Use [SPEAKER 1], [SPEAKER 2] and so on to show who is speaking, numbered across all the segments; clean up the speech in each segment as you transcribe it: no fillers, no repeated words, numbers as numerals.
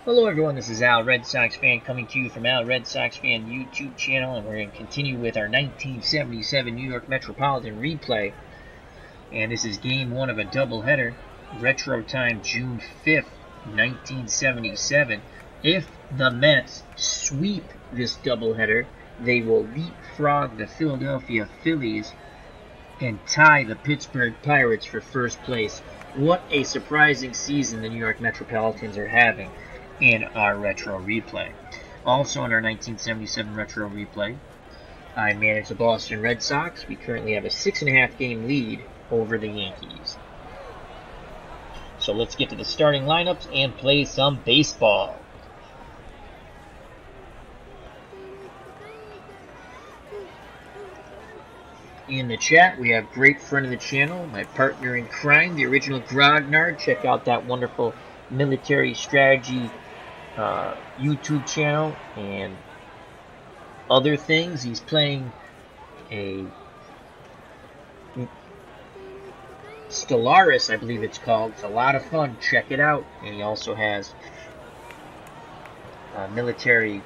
[SPEAKER 1] Hello everyone, this is Al Red Sox Fan coming to you from Al Red Sox Fan YouTube channel, and we're going to continue with our 1977 New York Metropolitan replay. And this is game one of a doubleheader, retro time June 5th, 1977. If the Mets sweep this doubleheader, they will leapfrog the Philadelphia Phillies and tie the Pittsburgh Pirates for first place. What a surprising season the New York Metropolitans are having in our retro replay. Also in our 1977 retro replay, I manage the Boston Red Sox. We currently have a 6.5 game lead over the Yankees. So let's get to the starting lineups and play some baseball. In the chat, we have great friend of the channel, my partner in crime, the original Grognard. Check out that wonderful military strategy YouTube channel and other things. He's playing a Stellaris, I believe it's called. It's a lot of fun. Check it out. And he also has military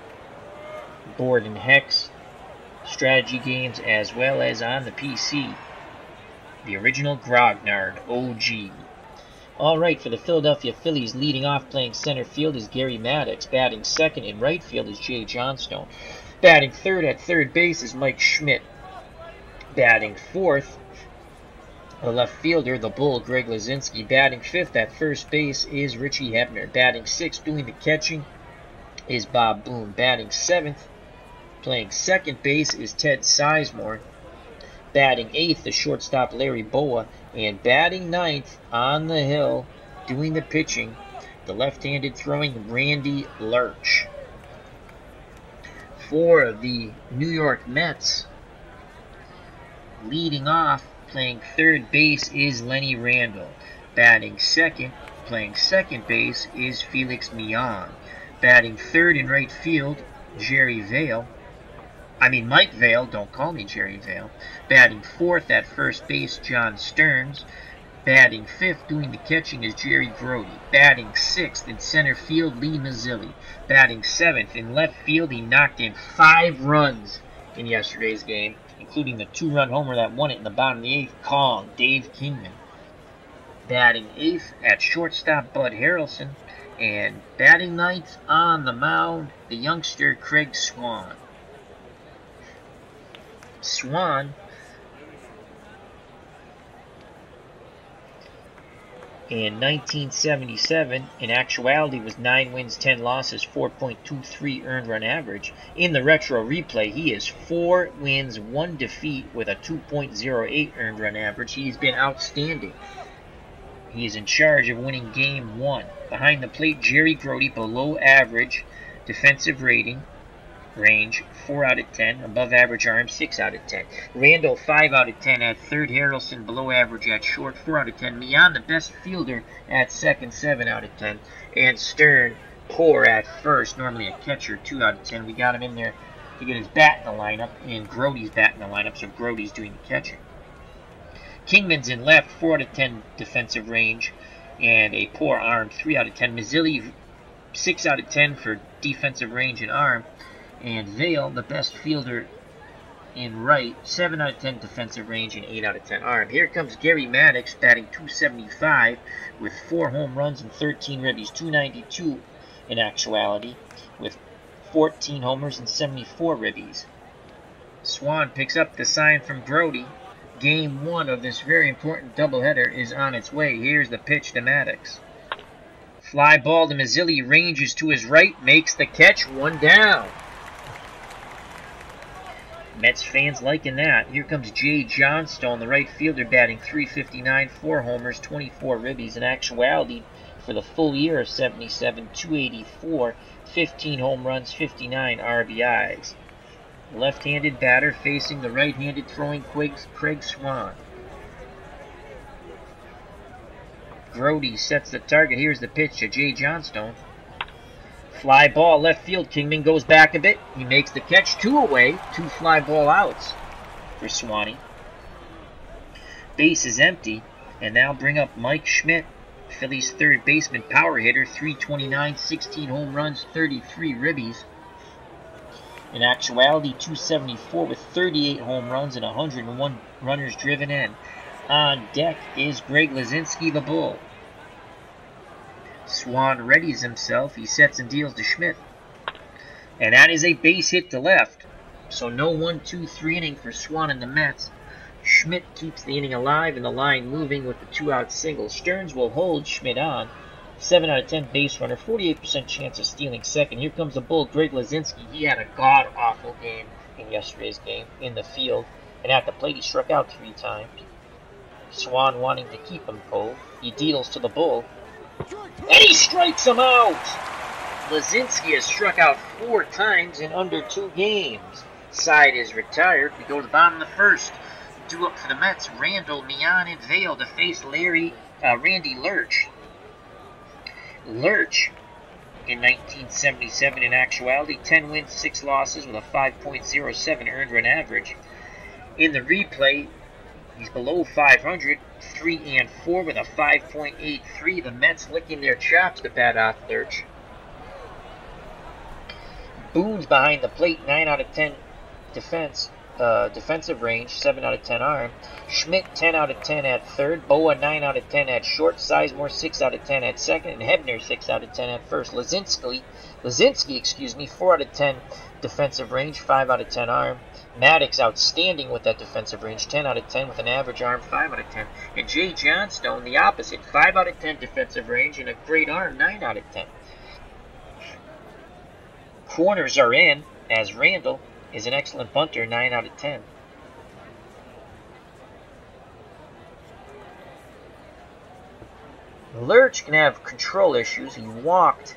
[SPEAKER 1] board and hex strategy games, as well as on the PC, the original Grognard OG. Alright, for the Philadelphia Phillies, leading off playing center field is Gary Maddox. Batting second in right field is Jay Johnstone. Batting third at third base is Mike Schmidt. Batting fourth, a left fielder, the Bull, Greg Lazinski. Batting fifth at first base is Richie Hebner. Batting sixth, doing the catching, is Bob Boone. Batting seventh, playing second base, is Ted Sizemore. Batting eighth, the shortstop Larry Boa. And batting ninth on the hill, doing the pitching, the left-handed throwing Randy Lurch. For the New York Mets, leading off, playing third base is Lenny Randle. Batting second, playing second base is Felix Millan. Batting third in right field, Mike Vail, don't call me Jerry Vail. Batting fourth at first base, John Stearns. Batting fifth, doing the catching, is Jerry Grody. Batting sixth in center field, Lee Mazzilli. Batting seventh in left field, he knocked in 5 runs in yesterday's game, including the 2-run homer that won it in the bottom of the 8th, Kong, Dave Kingman. Batting eighth at shortstop, Bud Harrelson. And batting ninth on the mound, the youngster Craig Swan. Swan in 1977, in actuality, was 9 wins, 10 losses, 4.23 earned run average. In the retro replay, he is 4 wins, 1 defeat with a 2.08 earned run average. He's been outstanding. He is in charge of winning game 1. Behind the plate, Jerry Grody, below average defensive range, 4 out of 10. Above average arm, 6 out of 10. Randall, 5 out of 10 at third. Harrelson, below average at short, 4 out of 10. Millan, the best fielder at second, 7 out of 10. And Stern, poor at first, normally a catcher, 2 out of 10. We got him in there to get his bat in the lineup, and Grody's bat in the lineup, so Grody's doing the catching. Kingman's in left, 4 out of 10 defensive range, and a poor arm, 3 out of 10. Mazzilli, 6 out of 10 for defensive range and arm. And Vail, the best fielder in right, 7 out of 10 defensive range and 8 out of 10 arm. Here comes Gary Maddox, batting .275 with 4 home runs and 13 ribbies. .292 in actuality, with 14 homers and 74 ribbies. Swan picks up the sign from Grody. Game 1 of this very important doubleheader is on its way. Here's the pitch to Maddox. Fly ball to Mazzilli, ranges to his right, makes the catch, 1 down. Mets fans liking that. Here comes Jay Johnstone, the right fielder, batting .359, 4 homers, 24 ribbies. In actuality, for the full year of 77, .284, 15 home runs, 59 RBIs. Left-handed batter facing the right-handed throwing Craig Swan. Grody sets the target. Here's the pitch to Jay Johnstone. Fly ball left field. Kingman goes back a bit. He makes the catch. 2 away. 2 fly ball outs for Swanee. Base is empty. And now bring up Mike Schmidt Phillies third baseman, power hitter, 329, 16 home runs, 33 ribbies. In actuality, 274 with 38 home runs and 101 runners driven in. On deck is Greg Luzinski, the Bull. Swan readies himself. He sets and deals to Schmidt. And that is a base hit to left. So no 1-2-3 inning for Swan and the Mets. Schmidt keeps the inning alive and the line moving with the 2-out single. Stearns will hold Schmidt on. 7 out of 10 base runner, 48% chance of stealing second. Here comes the Bull, Greg Luzinski. He had a god-awful game in yesterday's game in the field. And at the plate, he struck out 3 times. Swan wanting to keep him cold. He deals to the Bull. And he strikes him out! Luzinski has struck out 4 times in under 2 games. Side is retired. We go to the bottom of the first. Due up for the Mets, Randall, Mian, and Vail to face Randy Lurch. Lurch, in 1977, in actuality, 10 wins, 6 losses with a 5.07 earned run average. In the replay, he's below 500, 3-4 with a 5.83. The Mets licking their chops to bat off Lurch. Boone's behind the plate, 9 out of 10 defensive range, 7 out of 10 arm. Schmidt, 10 out of 10 at third. Boa, 9 out of 10 at short. Sizemore, 6 out of 10 at second. And Hebner, 6 out of 10 at first. Luzinski, 4 out of 10 defensive range, 5 out of 10 arm. Maddox, outstanding with that defensive range, 10 out of 10 with an average arm, 5 out of 10. And Jay Johnstone, the opposite, 5 out of 10 defensive range and a great arm, 9 out of 10. Corners are in, as Randall is an excellent bunter, 9 out of 10. Lurch can have control issues. He walked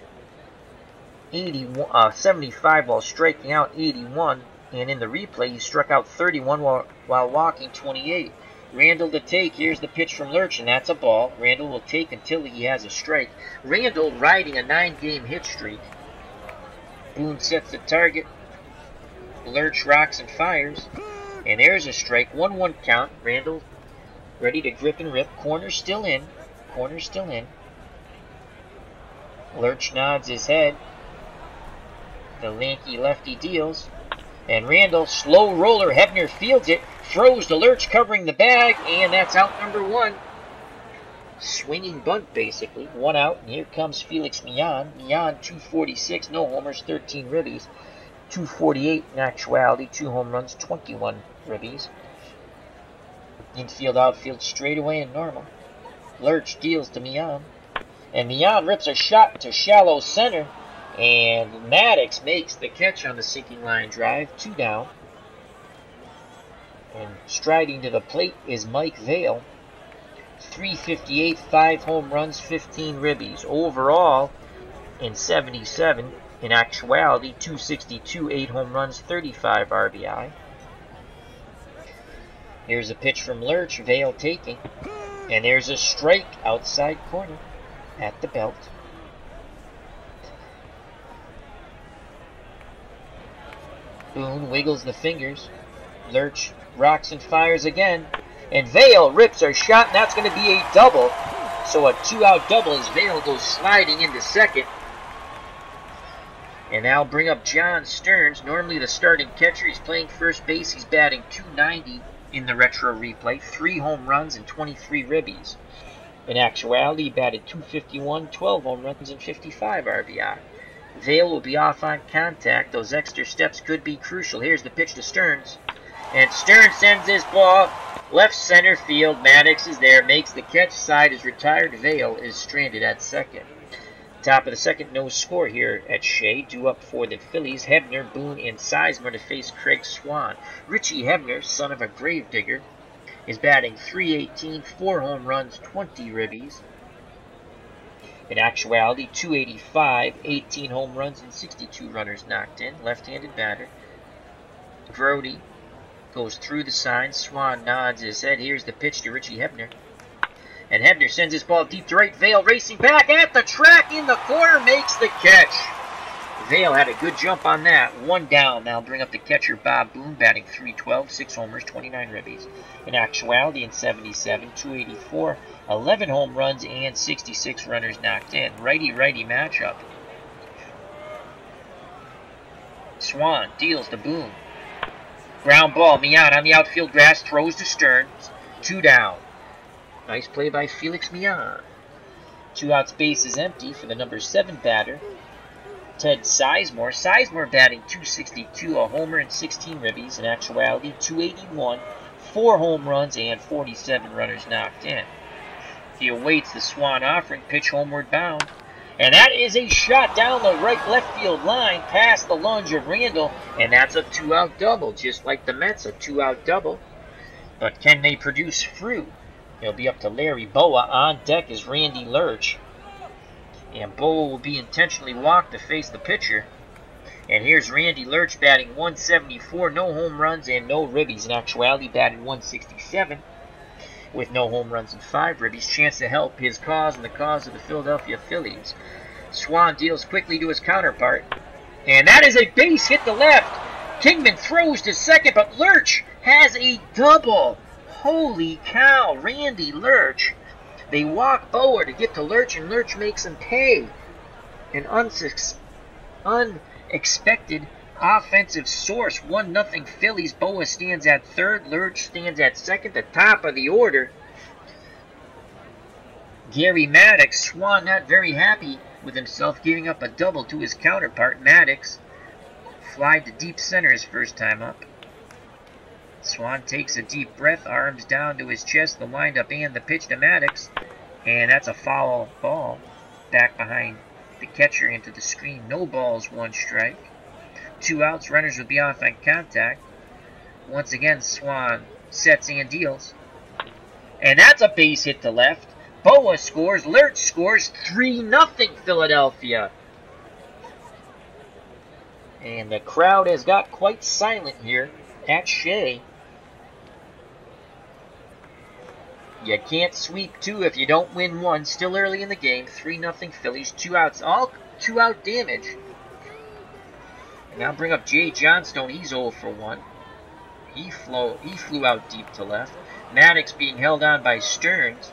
[SPEAKER 1] 75 while striking out 81, and in the replay he struck out 31 while walking 28. Randall to take. Here's the pitch from Lurch, and that's a ball. Randall will take until he has a strike. Randall riding a 9-game hit streak. Boone sets the target. Lurch rocks and fires. And there's a strike. 1-1 count. Randall ready to grip and rip. Corner's still in. Lurch nods his head. The lanky lefty deals. And Randall, slow roller. Hebner fields it. Throws to Lurch, covering the bag. And that's out number 1. Swinging bunt, basically. 1 out. And here comes Felix Mian. Mian, 246. No homers, 13 ribbies. 248 in actuality, 2 home runs, 21 ribbies. Infield, outfield, straightaway and normal. Lurch deals to Mian. And Mian rips a shot to shallow center. And Maddox makes the catch on the sinking line drive. 2 down. And striding to the plate is Mike Vail. 358, 5 home runs, 15 ribbies. Overall, in 77, in actuality, 262, 8 home runs, 35 RBI. Here's a pitch from Lurch, Vail taking. And there's a strike outside corner at the belt. Boone wiggles the fingers. Lurch rocks and fires again. And Vail rips a shot, and that's going to be a double. So a 2-out double as Vail goes sliding into second. And now bring up John Stearns, normally the starting catcher. He's playing first base. He's batting .290 in the retro replay. 3 home runs and 23 ribbies. In actuality, he batted .251, 12 home runs and 55 RBI. Vail will be off on contact. Those extra steps could be crucial. Here's the pitch to Stearns. And Stearns sends his ball left center field. Maddox is there, makes the catch. Side is retired. Vail is stranded at second. Top of the second, no score here at Shea. Due up for the Phillies, Hebner, Boone, and Sizemore to face Craig Swan. Richie Hebner, son of a gravedigger, is batting .318, 4 home runs, 20 ribbies. In actuality, .285, 18 home runs, and 62 runners knocked in. Left-handed batter. Grody goes through the sign. Swan nods his head. Here's the pitch to Richie Hebner. And Hebner sends his ball deep to right. Vail racing back at the track in the corner, makes the catch. Vail had a good jump on that. One down. Now bring up the catcher, Bob Boone, batting .312, 6 homers, 29 ribbies. In actuality, in 77, 284, 11 home runs, and 66 runners knocked in. Righty-righty matchup. Swan deals to Boone. Ground ball. Mian on the outfield grass, throws to Stearns. 2 down. Nice play by Felix Mian. 2 outs, base is empty for the number 7 batter, Ted Sizemore. Sizemore batting .262, a homer and 16 ribbies. In actuality, .281, 4 home runs and 47 runners knocked in. He awaits the Swan offering, pitch homeward bound. And that is a shot down the right left field line past the lunge of Randall. And that's a 2-out double, just like the Mets, a 2-out double. But can they produce fruit? It'll be up to Larry Boa. On deck is Randy Lurch. And Boa will be intentionally walked to face the pitcher. And here's Randy Lurch batting .174, no home runs and no ribbies. In actuality, batting .167 with no home runs and 5 ribbies. Chance to help his cause and the cause of the Philadelphia Phillies. Swan deals quickly to his counterpart. And that is a base hit to left. Kingman throws to second, but Lurch has a double. Holy cow, Randy Lurch. They walk Boa to get to Lurch, and Lurch makes him pay. An unexpected offensive source. 1-0 Phillies. Boa stands at third. Lurch stands at second, the top of the order. Gary Maddox. Swan not very happy with himself, giving up a double to his counterpart. Maddox flied to deep center his first time up. Swan takes a deep breath, arms down to his chest, the windup and the pitch to Maddox. And that's a foul ball. Back behind the catcher into the screen. No balls, 1 strike. 2 outs, runners will be off on contact. Once again, Swan sets and deals. And that's a base hit to left. Boa scores, Lurch scores, 3-0 Philadelphia. And the crowd has got quite silent here at Shea. You can't sweep 2 if you don't win 1. Still early in the game. 3-0 Phillies. 2 outs. All 2-out damage. And now bring up Jay Johnstone. He's 0 for 1. He flew out deep to left. Maddox being held on by Stearns.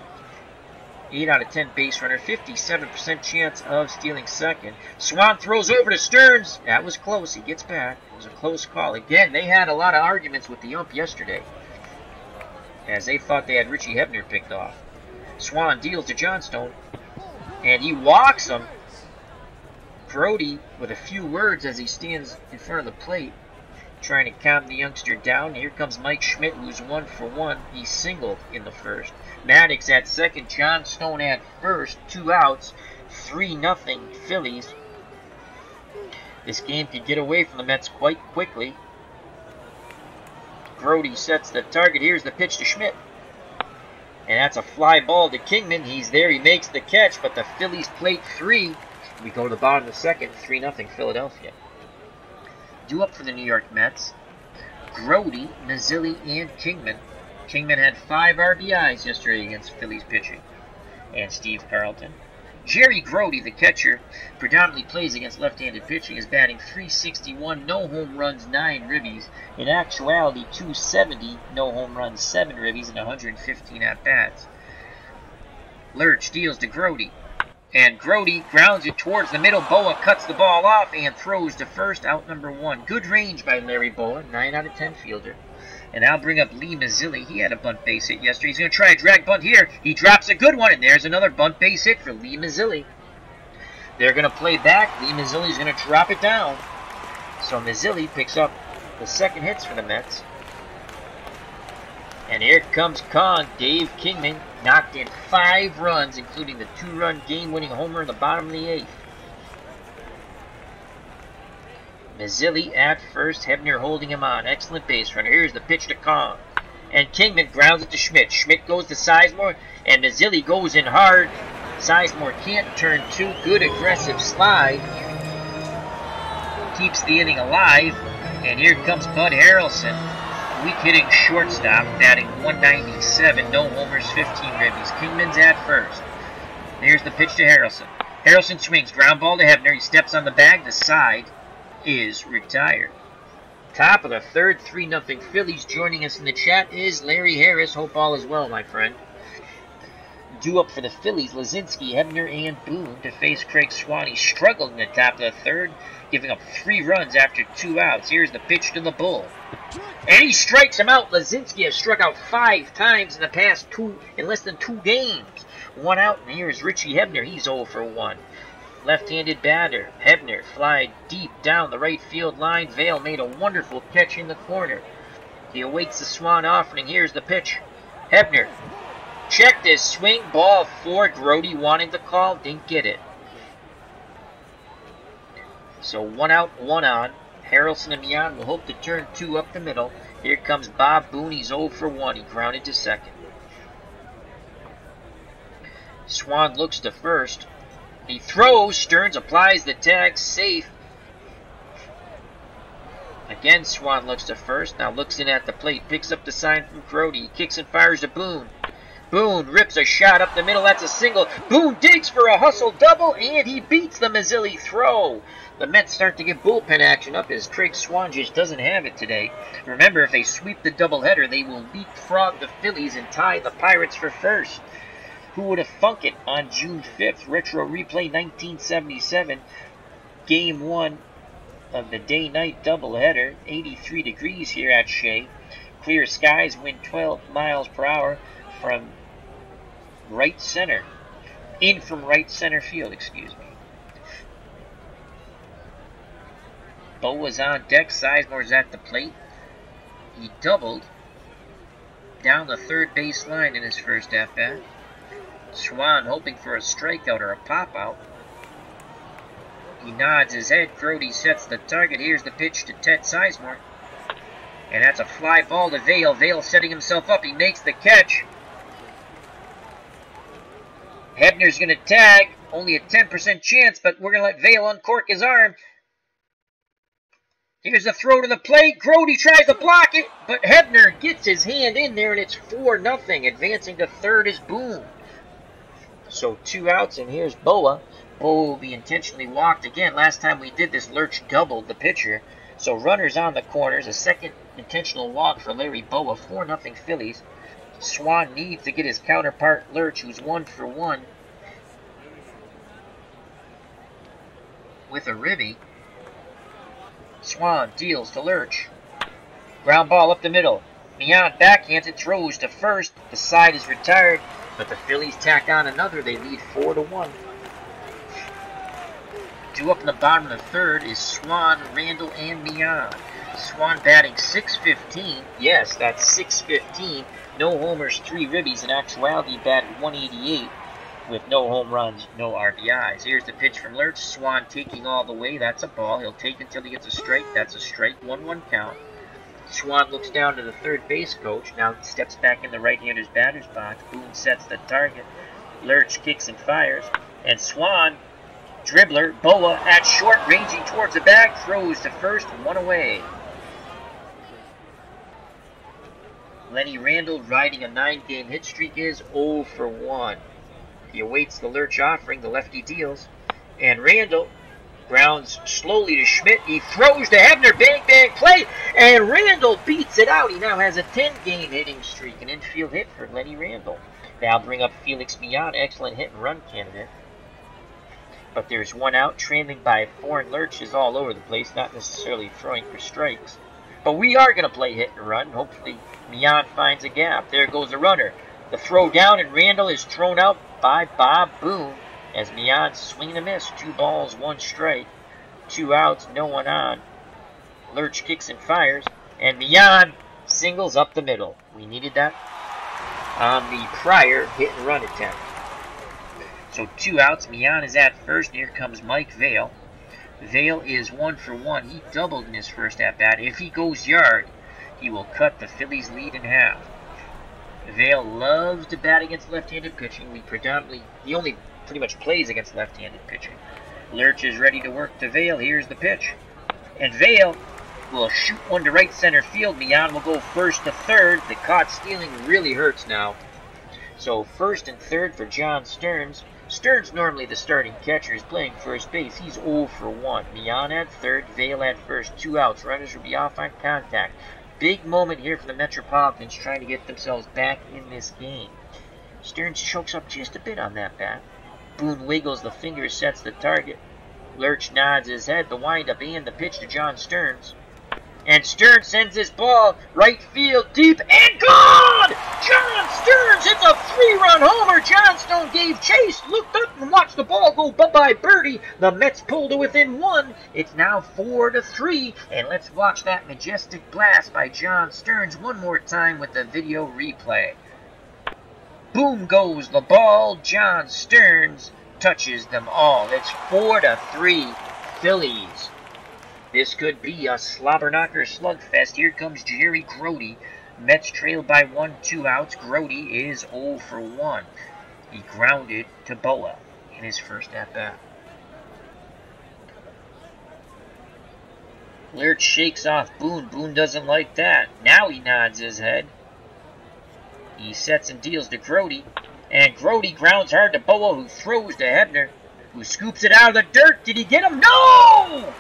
[SPEAKER 1] 8 out of 10 base runner. 57% chance of stealing second. Swan throws over to Stearns. That was close. He gets back. It was a close call. Again, they had a lot of arguments with the ump yesterday, as they thought they had Richie Hebner picked off. Swan deals to Johnstone, and he walks him. Brody with a few words as he stands in front of the plate, trying to calm the youngster down. Here comes Mike Schmidt, who's 1 for 1. He singled in the first. Maddox at second, Johnstone at first. 2 outs, 3-0 Phillies. This game could get away from the Mets quite quickly. Brody sets the target. Here's the pitch to Schmidt. And that's a fly ball to Kingman. He's there. He makes the catch, but the Phillies plate 3. We go to the bottom of the second. 3-0 Philadelphia. Due up for the New York Mets, Grody, Mazzilli, and Kingman. Kingman had 5 RBIs yesterday against Phillies pitching. And Steve Carlton. Jerry Grody, the catcher, predominantly plays against left-handed pitching, is batting .361, no home runs, 9 ribbies. In actuality, .270, no home runs, 7 ribbies, and 115 at-bats. Lurch deals to Grody, and Grody grounds it towards the middle. Boa cuts the ball off and throws to first, out number 1. Good range by Larry Boa, 9 out of 10 fielder. And I'll bring up Lee Mazzilli. He had a bunt base hit yesterday. He's going to try a drag bunt here. He drops a good one, and there's another bunt base hit for Lee Mazzilli. They're going to play back. Lee Mazzilli's going to drop it down. So Mazzilli picks up the second hits for the Mets. And here comes Kong. Dave Kingman knocked in 5 runs, including the 2-run game-winning homer in the bottom of the 8th. Mazzilli at first, Hebner holding him on. Excellent base runner. Here's the pitch to Kong. And Kingman grounds it to Schmidt. Schmidt goes to Sizemore, and Mazzilli goes in hard. Sizemore can't turn 2. Good aggressive slide. Keeps the inning alive. And here comes Bud Harrelson. Weak-hitting shortstop, batting .197. No homers, 15 ribbies. Kingman's at first. Here's the pitch to Harrelson. Harrelson swings. Ground ball to Hebner. He steps on the bag. The side is retired. Top of the third, 3-0 Phillies. Joining us in the chat is Larry Harris. Hope all is well, my friend. Due up for the Phillies, Lazinski, Hebner, and Boone to face Craig Swan. He struggled in the top of the third, giving up 3 runs after 2 outs. Here's the pitch to the Bull. And he strikes him out. Lazinski has struck out 5 times in the past less than 2 games. 1 out, and here's Richie Hebner. He's 0 for 1. Left-handed batter. Hebner fly deep down the right field line. Vail made a wonderful catch in the corner. He awaits the Swan offering. Here's the pitch. Hebner checked his swing. Ball 4. Grody wanted the call. Didn't get it. So 1 out, 1 on. Harrelson and Mian will hope to turn 2 up the middle. Here comes Bob Boone. He's 0 for 1. He grounded to second. Swan looks to first. He throws. Stearns applies the tag. Safe. Again, Swan looks to first. Now looks in at the plate. Picks up the sign from Grody. He kicks and fires to Boone. Boone rips a shot up the middle. That's a single. Boone digs for a hustle double, and he beats the Mazzilli throw. The Mets start to get bullpen action up as Craig Swan just doesn't have it today. Remember, if they sweep the doubleheader, they will leapfrog the Phillies and tie the Pirates for first. Who would have thunk it on June 5th? Retro replay 1977. Game 1 of the day-night doubleheader. 83 degrees here at Shea. Clear skies, wind 12 miles per hour from right center. In from right center field, excuse me. Bo was on deck. Sizemore's at the plate. He doubled down the third base line in his first at-bat. Swan hoping for a strikeout or a pop-out. He nods his head. Grody sets the target. Here's the pitch to Ted Sizemore. And that's a fly ball to Vail. Vail setting himself up. He makes the catch. Hebner's going to tag. Only a 10% chance, but we're going to let Vail uncork his arm. Here's the throw to the plate. Grody tries to block it, but Hebner gets his hand in there, and it's 4-0. Advancing to third is Boone. So 2 outs, and here's Boa. Boa will be intentionally walked again. Last time we did this, Lurch doubled the pitcher. So runners on the corners. A second intentional walk for Larry Boa. 4-0 Phillies. Swan needs to get his counterpart Lurch, who's 1 for 1 with a ribby. Swan deals to Lurch. Ground ball up the middle. Mian backhands it, throws to first. The side is retired, but the Phillies tack on another. They lead 4-1. Due up in the bottom of the third is Swan, Randall, and Mian. Swan batting .615. Yes, that's .615. No homers, 3 ribbies. In actuality, he batted .188 with no home runs, no RBIs. Here's the pitch from Lurch. Swan taking all the way. That's a ball. He'll take until he gets a strike. That's a strike. 1-1 count. Swan looks down to the third base coach. Now steps back in the right-hander's batter's box. Boone sets the target. Lurch kicks and fires. And Swan, dribbler, Boa at short, ranging towards the bag, throws to first, 1 away. Lenny Randall, riding a 9-game hit streak, is 0 for 1. He awaits the Lurch offering. The lefty deals. And Randall grounds slowly to Schmidt. He throws to Hebner. Bang, bang, play. And Randall beats it out. He now has a 10-game hitting streak. An infield hit for Lenny Randall. Now bring up Felix Mian. Excellent hit and run candidate. But there's 1 out. Trailing by 4, and Lurch is all over the place. Not necessarily throwing for strikes. But we are going to play hit and run. Hopefully Mian finds a gap. There goes the runner. The throw down, and Randall is thrown out by Bob Boone as Mian swing and a miss. 2 balls, 1 strike. 2 outs, no one on. Lurch kicks and fires, and Mian singles up the middle. We needed that on the prior hit and run attempt. So 2 outs. Mian is at first. Here comes Mike Vail. Vail is 1 for 1. He doubled in his first at-bat. If he goes yard, he will cut the Phillies' lead in half. Vail loves to bat against left-handed pitching. He only pretty much plays against left-handed pitching. Lurch is ready to work to Vail. Here's the pitch. And Vail will shoot one to right center field. Mian will go first to third. The caught stealing really hurts now. So first and third for John Stearns. Stearns, normally the starting catcher, is playing first base. He's 0 for 1. Mian at third, Vail at first. 2 outs. Runners will be off on contact. Big moment here for the Metropolitans trying to get themselves back in this game. Stearns chokes up just a bit on that bat. Boone wiggles the finger, sets the target. Lurch nods his head, the windup and the pitch to John Stearns. And Stearns sends his ball right field deep and gone! John Stearns hits a 3-run homer. Johnstone gave chase, looked up and watched the ball go bye-bye birdie. The Mets pulled to within 1. It's now 4-3. And let's watch that majestic blast by John Stearns one more time with the video replay. Boom goes the ball. John Stearns touches them all. It's 4-3 Phillies. This could be a slobber-knocker slugfest. Here comes Jerry Grote. Mets trailed by 1, 2 outs. Grote is 0 for 1. He grounded to Boa in his first at-bat. Lurch shakes off Boone. Boone doesn't like that. Now he nods his head. He sets and deals to Grote. And Grote grounds hard to Boa, who throws to Hebner, who scoops it out of the dirt. Did he get him? No!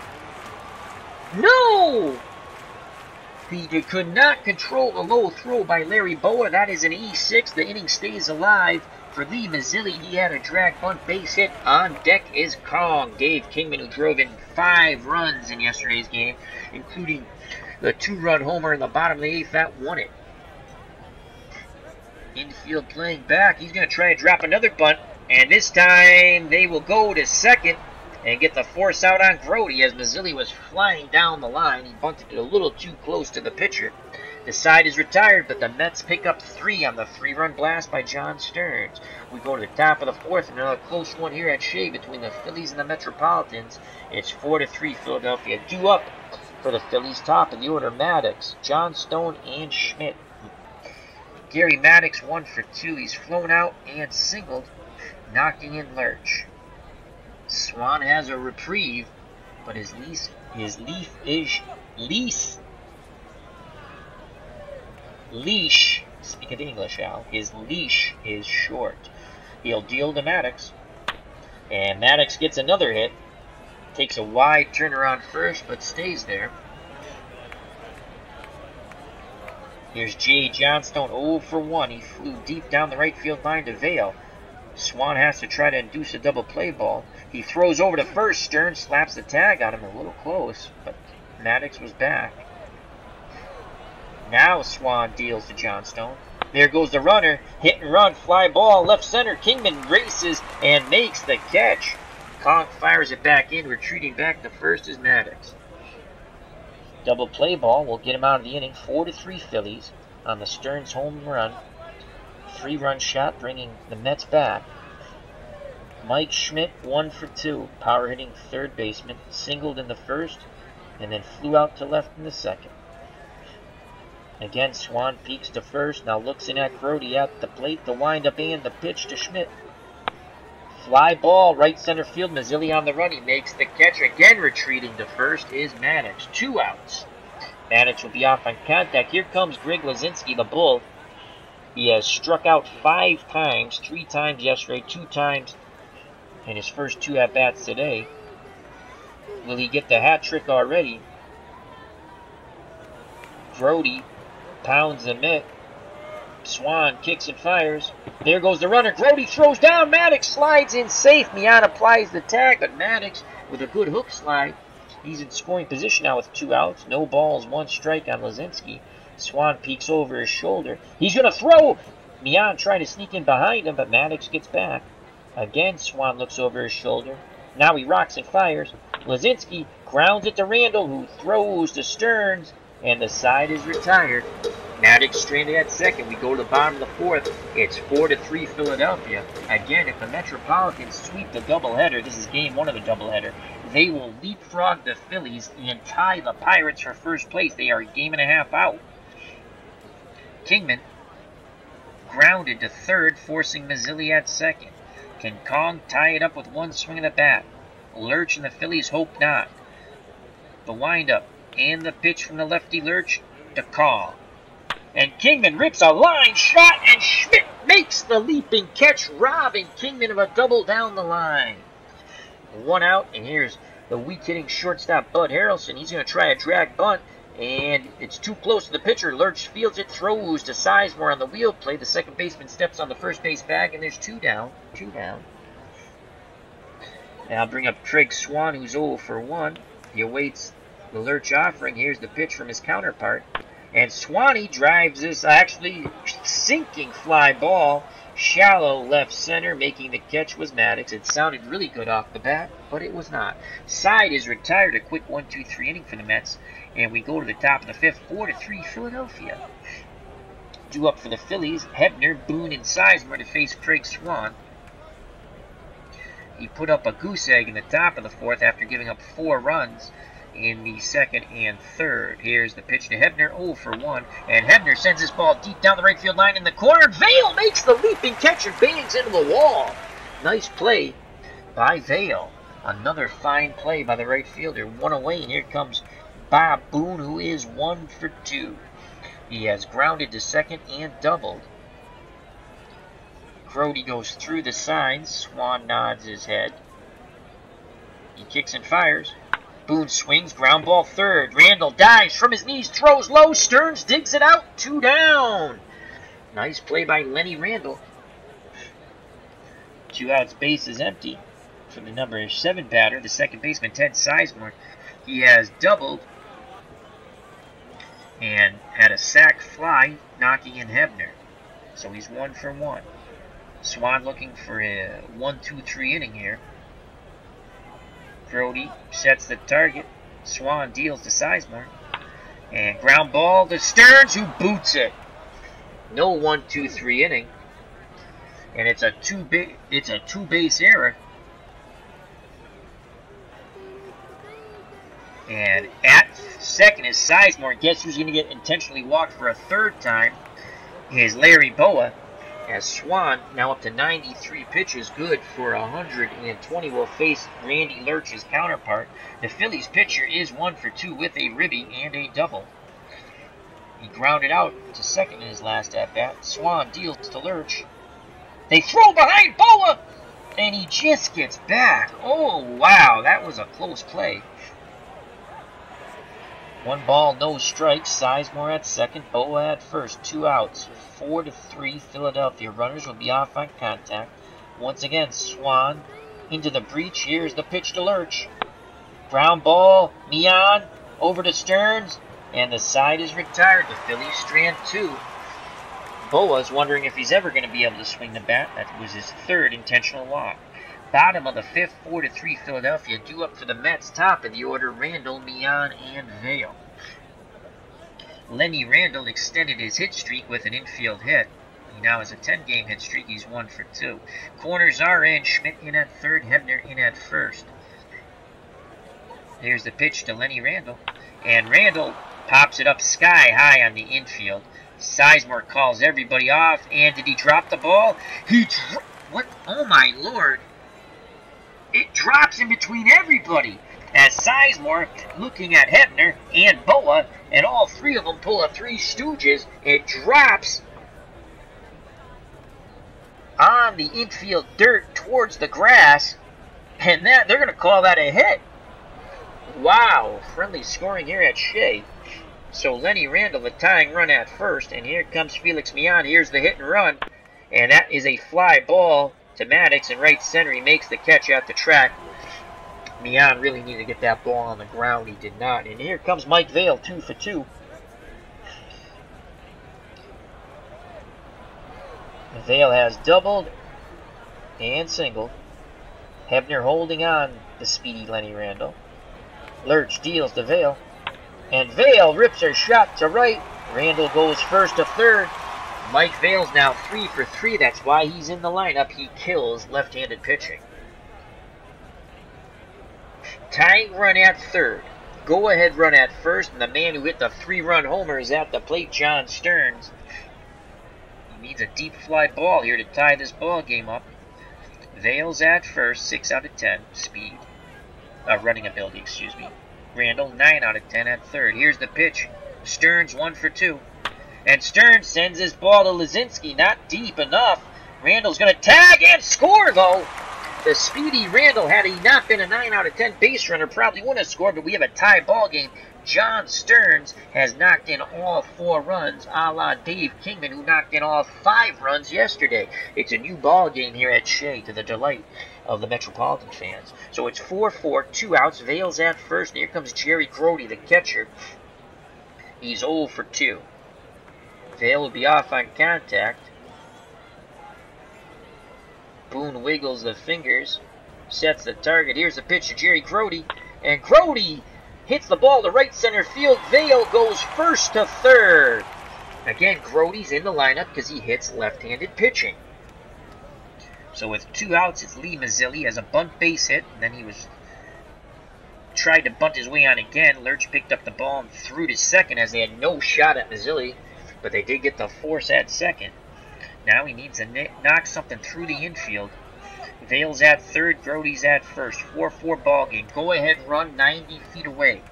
[SPEAKER 1] No! He could not control the low throw by Larry Boa. That is an E6. The inning stays alive. For Lee Mazzilli, he had a drag bunt base hit. On deck is Kong. Dave Kingman, who drove in 5 runs in yesterday's game, including the 2-run homer in the bottom of the 8th. That won it. Infield playing back. He's going to try to drop another bunt. And this time they will go to second and get the force out on Grote as Mazzilli was flying down the line. He bunted it a little too close to the pitcher. The side is retired, but the Mets pick up 3 on the 3-run blast by John Stearns. We go to the top of the 4th, and another close one here at Shea between the Phillies and the Metropolitans. It's 4-3 Philadelphia. Due up for the Phillies, top of the order, Maddox, Johnstone, and Schmidt. Gary Maddox 1 for 2. He's flown out and singled, knocking in Lurch. Swan has a reprieve, but his leash, speaking English, Al, his leash is short. He'll deal to Maddox, and Maddox gets another hit. Takes a wide turnaround first, but stays there. Here's Jay Johnstone, 0 for 1. He flew deep down the right field line to Vail. Swan has to try to induce a double play ball. He throws over to first. Stearns slaps the tag on him, a little close, but Maddox was back. Now Swan deals to Johnstone. There goes the runner. Hit and run, fly ball, left center. Kingman races and makes the catch. Kong fires it back in. Retreating back to first is Maddox. Double play ball will get him out of the inning. 4-3 Phillies on the Stearns home run. 3-run shot bringing the Mets back. Mike Schmidt 1 for 2. Power hitting third baseman. Singled in the first and then flew out to left in the second. Again, Swan peeks to first. Now looks in at Grote at the plate. The windup and the pitch to Schmidt. Fly ball, right center field. Mazzilli on the run. He makes the catch. Again, retreating to first is Maddox. 2 outs. Maddox will be off on contact. Here comes Greg Lazinski, the Bull. He has struck out 5 times. 3 times yesterday, 2 times in his first 2 at-bats today. Will he get the hat trick already? Grote pounds the mitt. Swan kicks and fires. There goes the runner. Grote throws down. Maddox slides in safe. Mian applies the tag, but Maddox with a good hook slide. He's in scoring position now with 2 outs. No balls, 1 strike on Lazinski. Swan peeks over his shoulder. He's going to throw. Mian trying to sneak in behind him, but Maddox gets back. Again, Swan looks over his shoulder. Now he rocks and fires. Lazinski grounds it to Randall, who throws to Stearns, and the side is retired. Maddox stranded at second. We go to the bottom of the 4th. It's 4-3 Philadelphia. Again, if the Metropolitans sweep the doubleheader, this is game 1 of the doubleheader, they will leapfrog the Phillies and tie the Pirates for first place. They are a game and a half out. Kingman grounded to third, forcing Mazzilli at second. Can Kong tie it up with 1 swing of the bat? Lurch and the Phillies hope not. The windup and the pitch from the lefty Lurch to Kong. And Kingman rips a line shot, and Schmidt makes the leaping catch, robbing Kingman of a double down the line. 1 out, and here's the weak-hitting shortstop Bud Harrelson. He's going to try a drag bunt, and it's too close to the pitcher. Lurch fields it, throws to Sizemore on the wheel play. The second baseman steps on the first base bag, and there's 2 down. 2 down. Now I'll bring up Craig Swan, who's 0 for 1. He awaits the Lurch offering. Here's the pitch from his counterpart. And Swanee drives this actually sinking fly ball shallow left center. Making the catch was Maddox. It sounded really good off the bat, but it was not. Side is retired. A quick 1-2-3 inning for the Mets. And we go to the top of the 5th, 4-3 Philadelphia. Due up for the Phillies, Hebner, Boone, and Sizemore to face Craig Swan. He put up a goose egg in the top of the 4th after giving up 4 runs in the 2nd and 3rd. Here's the pitch to Hebner, 0 for 1. And Hebner sends this ball deep down the right field line in the corner. Vail makes the leaping catch and bangs into the wall. Nice play by Vail. Another fine play by the right fielder. 1 away, and here comes Bob Boone, who is 1 for 2. He has grounded to second and doubled. Crody goes through the signs. Swan nods his head. He kicks and fires. Boone swings, ground ball third. Randall dives from his knees, throws low. Stearns digs it out. 2 down. Nice play by Lenny Randall. 2 outs, base is empty for the number 7 batter, the second baseman, Ted Sizemore. He has doubled and had a sac fly, knocking in Hebner. So he's 1 for 1. Swan looking for a 1-2-3 inning here. Crody sets the target. Swan deals to Sizemore. And ground ball to Stearns, who boots it. No 1-2-3 inning. And it's a two-base error. And at second is Sizemore. Guess who's going to get intentionally walked for a 3rd time? Is Larry Boa. As Swan, now up to 93 pitches, good for 120, will face Randy Lurch's counterpart. The Phillies pitcher is 1 for 2 with a ribby and a double. He grounded out to second in his last at-bat. Swan deals to Lurch. They throw behind Boa, and he just gets back. Oh, wow, that was a close play. 1 ball, no strikes. Sizemore at second, Boa at first. 2 outs. 4-3 Philadelphia. Runners will be off on contact. Once again, Swan into the breach. Here's the pitch to Lurch. Ground ball, Mian over to Stearns, and the side is retired. The Phillies strand 2. Boa's wondering if he's ever going to be able to swing the bat. That was his 3rd intentional walk. Bottom of the 5th, 4-3 Philadelphia. Due up for the Mets. Top of the order, Randall, Mian, and Vail. Lenny Randall extended his hit streak with an infield hit. He now has a 10-game hit streak. He's 1 for 2. Corners are in. Schmidt in at third. Hebner in at first. Here's the pitch to Lenny Randall. And Randall pops it up sky high on the infield. Sizemore calls everybody off. And did he drop the ball? What? Oh, my Lord. It drops in between everybody. As Sizemore, looking at Hebner and Boa, and all 3 of them pull a 3 Stooges, it drops on the infield dirt towards the grass, and they're going to call that a hit. Wow, friendly scoring here at Shea. So Lenny Randall, the tying run at first, and here comes Felix Mian. Here's the hit and run, and that is a fly ball to Maddox in right center. He makes the catch at the track. Mian really needed to get that ball on the ground. He did not. And here comes Mike Vail, 2 for 2. Vail has doubled and singled. Hebner holding on the speedy Lenny Randall. Lurch deals to Vail. And Vail rips her shot to right. Randall goes first to third. Mike Vail's now 3 for 3. That's why he's in the lineup. He kills left-handed pitching. Tying run at third. Go-ahead run at first. And the man who hit the 3-run homer is at the plate, John Stearns. He needs a deep fly ball here to tie this ball game up. Vail's at first, 6 out of 10. Speed. Running ability, excuse me. Randall, 9 out of 10 at third. Here's the pitch. Stearns, 1 for 2. And Stearns sends his ball to Lazinski, not deep enough. Randall's going to tag and score, though. The speedy Randall, had he not been a 9 out of 10 base runner, probably wouldn't have scored, but we have a tie ball game. John Stearns has knocked in all 4 runs, a la Dave Kingman, who knocked in all 5 runs yesterday. It's a new ball game here at Shea, to the delight of the Metropolitan fans. So it's 4-4, 2 outs. Vale's at first, and here comes Jerry Grody, the catcher. He's 0 for 2. Vale will be off on contact. Boone wiggles the fingers, sets the target. Here's the pitch to Jerry Grody, and Grody hits the ball to right center field. Vale goes first to third. Again, Grody's in the lineup because he hits left-handed pitching. So with 2 outs, it's Lee Mazzilli as a bunt base hit, and then he tried to bunt his way on again. Lurch picked up the ball and threw to second as they had no shot at Mazzilli, but they did get the force at second. Now he needs to knock something through the infield. Vale's at third, Grody's at first. 4-4 ball game. Go ahead run 90 feet away.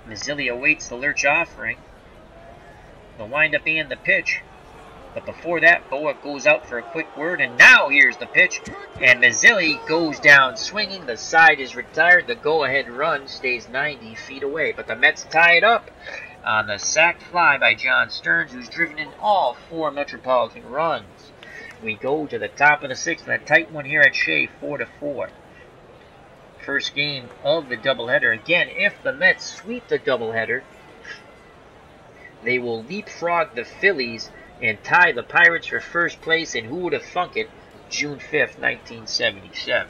[SPEAKER 1] Mazzilli awaits the Lurch offering. The windup and the pitch. But before that, Boa goes out for a quick word, and now here's the pitch. And Mazzilli goes down swinging. The side is retired. The go-ahead run stays 90 feet away. But the Mets tie it up on the sacked fly by John Stearns, who's driven in all 4 Metropolitan runs. We go to the top of the 6th, and a tight one here at Shea, 4-4. First game of the doubleheader. Again, if the Mets sweep the doubleheader, they will leapfrog the Phillies and tie the Pirates for first place, and who would have thunk it, June 5th, 1977.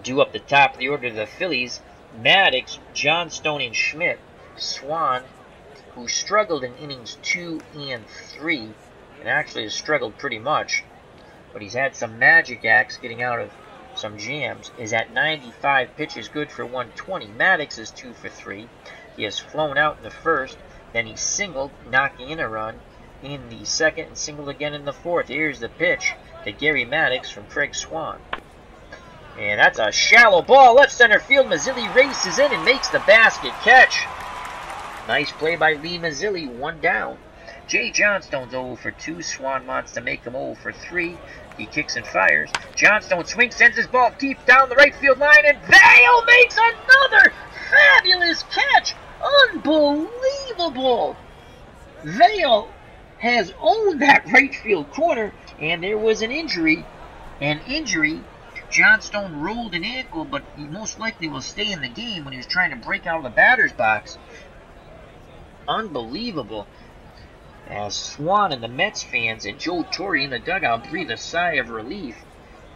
[SPEAKER 1] Due up the top of the order to the Phillies, Maddox, Johnstone, and Schmidt. Swan, who struggled in innings 2 and 3, and actually has struggled pretty much, but he's had some magic acts getting out of some jams, is at 95 pitches, good for 120. Maddox is 2 for 3. He has flown out in the first, then he singled, knocking in a run in the second, and singled again in the fourth. Here's the pitch to Gary Maddox from Craig Swan. And that's a shallow ball, left center field. Mazzilli races in and makes the basket catch. Nice play by Lee Mazzilli, 1 down. Jay Johnstone's 0 for 2. Swan wants to make him 0 for 3. He kicks and fires. Johnstone swings, sends his ball deep down the right field line, and Vale makes another fabulous catch. Unbelievable. Vale has owned that right field corner, and there was an injury. Johnstone rolled an ankle, but he most likely will stay in the game when he was trying to break out of the batter's box. Unbelievable. As Swan and the Mets fans and Joe Torre in the dugout breathe a sigh of relief.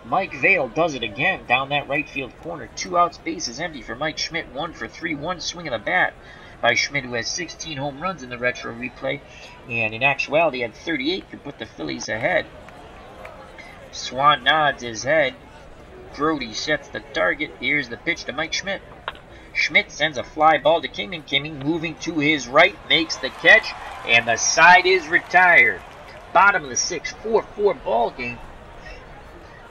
[SPEAKER 1] Mike Vale does it again down that right field corner. 2 outs, bases empty for Mike Schmidt. 1 for 3. 1 swing of the bat by Schmidt, who has 16 home runs in the retro replay, and in actuality had 38 to put the Phillies ahead. Swan nods his head. Grody sets the target. Here's the pitch to Mike Schmidt. Schmidt sends a fly ball to Kingman. Kingman moving to his right, makes the catch, and the side is retired. Bottom of the 6th, 4-4 ball game.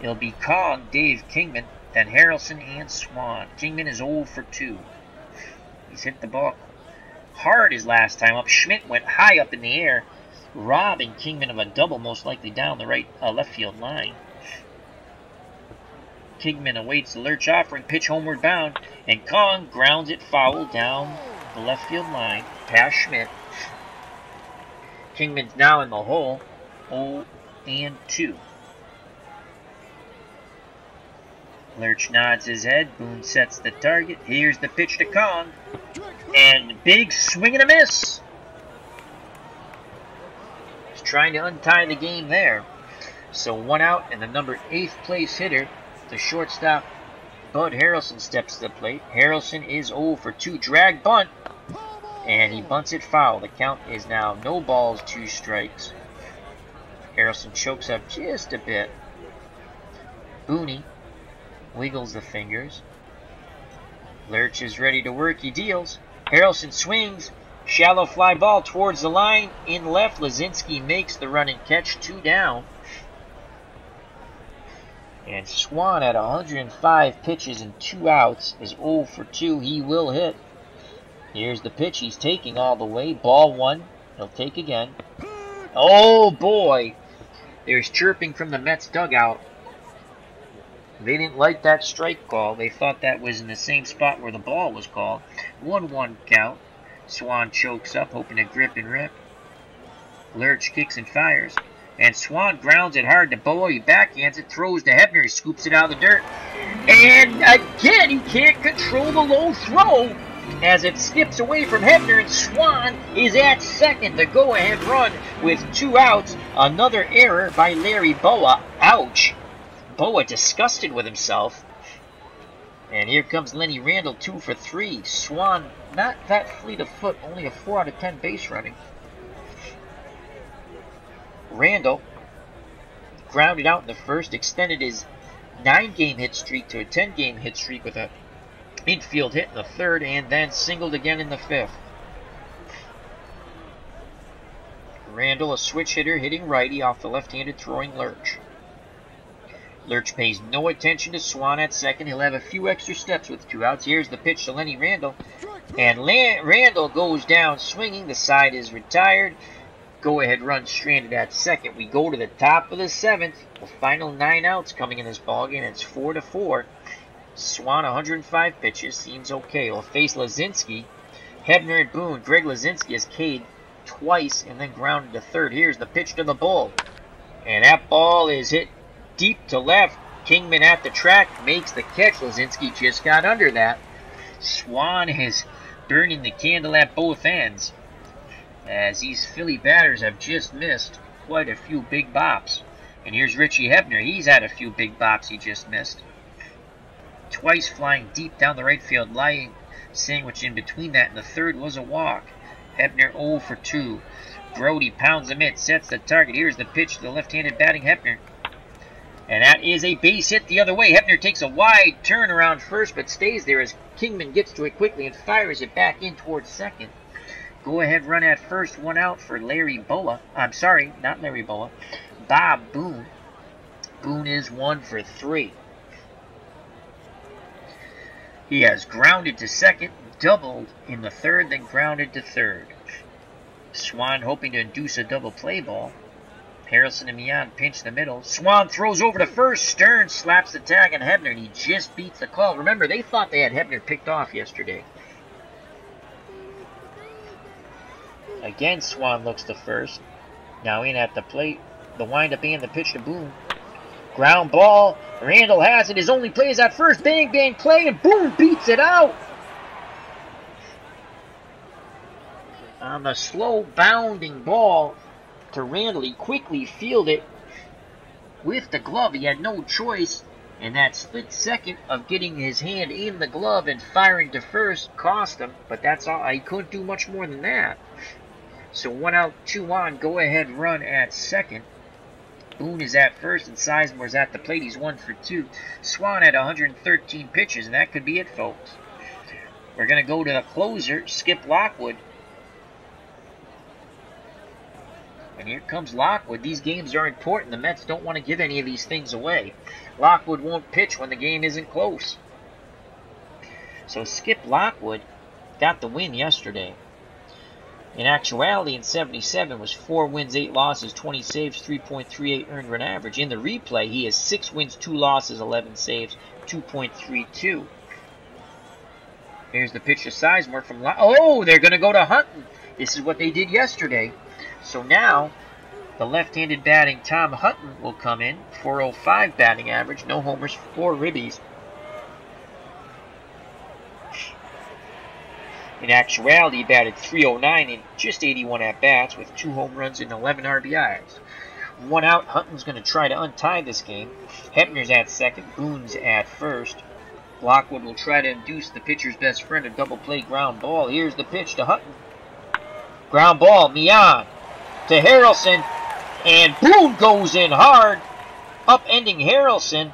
[SPEAKER 1] It'll be Kong, Dave Kingman, then Harrelson and Swan. Kingman is 0 for 2. He's hit the ball hard his last time up. Schmidt went high up in the air, robbing Kingman of a double, most likely down the left field line. Kingman awaits the Lurch offering, pitch homeward bound, and Kong grounds it foul down the left field line past Schmidt. Kingman's now in the hole, 0 and 2. Lurch nods his head. Boone sets the target. Here's the pitch to Kong, and big swing and a miss. He's trying to untie the game there. So 1 out, and the number 8th place hitter, the shortstop, Bud Harrelson, steps to the plate. Harrelson is 0 for 2. Drag bunt, and he bunts it foul. The count is now no balls, 2 strikes. Harrelson chokes up just a bit. Booney wiggles the fingers. Lurch is ready to work. He deals. Harrelson swings. Shallow fly ball towards the line. In left, Lazinski makes the running catch. 2 down. And Swan at 105 pitches and 2 outs is 0 for 2. He will hit. Here's the pitch. He's taking all the way. Ball one. He'll take again. Oh, boy. There's chirping from the Mets dugout. They didn't like that strike call. They thought that was in the same spot where the ball was called. 1-1 count. Swan chokes up, hoping to grip and rip. Lurch kicks and fires. And Swan grounds it hard to Boa. He backhands it, throws to Hebner. He scoops it out of the dirt. And again, he can't control the low throw as it skips away from Hebner. And Swan is at second. The go-ahead run with 2 outs. Another error by Larry Boa. Ouch. Boa disgusted with himself. And here comes Lenny Randle, 2 for 3. Swan, not that fleet of foot, only a 4 out of 10 base running. Randle grounded out in the first, extended his 9-game hit streak to a 10-game hit streak with a infield hit in the third, and then singled again in the fifth. Randle, a switch hitter, hitting righty off the left-handed throwing Lurch. Lurch pays no attention to Swan at second. He'll have a few extra steps with 2 outs. Here's the pitch to Lenny Randle. And Randle goes down swinging. The side is retired. Go-ahead run stranded at second. We go to the top of the 7th. The final 9 outs coming in this ballgame. It's 4-4. Swan, 105 pitches. Seems okay. He'll face Lazinski. Hebner and Boone. Greg Lazinski has K'd twice and then grounded to third. Here's the pitch to the bull. And that ball is hit deep to left. Kingman at the track makes the catch. Lazinski just got under that. Swan is burning the candle at both ends, as these Philly batters have just missed quite a few big bops. And here's Richie Hebner. He's had a few big bops he just missed. Twice flying deep down the right field line, sandwiched in between that, and the third was a walk. Hebner 0 for 2. Brody pounds him in, sets the target. Here's the pitch to the left-handed batting Hebner. And that is a base hit the other way. Hebner takes a wide turn around first, but stays there as Kingman gets to it quickly and fires it back in towards second. Go-ahead run at first, 1 out for Larry Boa. I'm sorry, not Larry Boa. Bob Boone. Boone is 1 for 3. He has grounded to second, doubled in the third, then grounded to third. Swan hoping to induce a double play ball. Harrelson and Mian pinch the middle. Swan throws over to first. Stern slaps the tag on Hebner, and he just beats the call. Remember, they thought they had Hebner picked off yesterday. Again, Swan looks to first. Now in at the plate. The windup and the pitch to Boone. Ground ball. Randle has it. His only play is at first. Bang, bang play, and Boone beats it out. On the slow bounding ball to Randle, he quickly fielded with the glove. He had no choice, and that split second of getting his hand in the glove and firing to first cost him, but that's all. He couldn't do much more than that. So 1 out, 2 on, go ahead run at second. Boone is at first and Sizemore's at the plate. He's 1 for 2. Swan had 113 pitches, and that could be it, folks. We're going to go to the closer, Skip Lockwood. And here comes Lockwood. These games are important. The Mets don't want to give any of these things away. Lockwood won't pitch when the game isn't close. So Skip Lockwood got the win yesterday. In actuality, in 77 was 4 wins, 8 losses, 20 saves, 3.38 earned run average. In the replay, he has 6 wins, 2 losses, 11 saves, 2.32. Here's the pitch to Sizemore from oh, they're going to go to Hutton. This is what they did yesterday. So now, the left-handed batting Tom Hutton will come in. 405 batting average, no homers, 4 ribbies. In actuality, he batted .309 in just 81 at-bats with 2 home runs and 11 RBIs. 1 out, Hutton's going to try to untie this game. Hebner's at second, Boone's at first. Lockwood will try to induce the pitcher's best friend a double play ground ball. Here's the pitch to Hutton. Ground ball, Mian to Harrelson, and Boone goes in hard, upending Harrelson,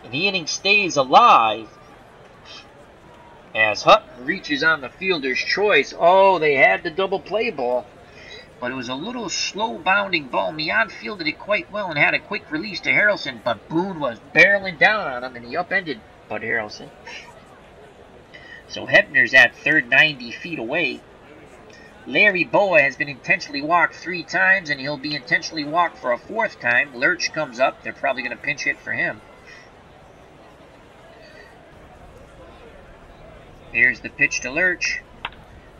[SPEAKER 1] and the inning stays alive as Hutton reaches on the fielder's choice. Oh, they had the double play ball, but it was a little slow bounding ball. Mian fielded it quite well and had a quick release to Harrelson, but Boone was barreling down on him, and he upended Bud Harrelson. So Hebner's at third, 90 feet away. Larry Boa has been intentionally walked 3 times, and he'll be intentionally walked for a 4th time. Lurch comes up. They're probably going to pinch hit for him. Here's the pitch to Lurch.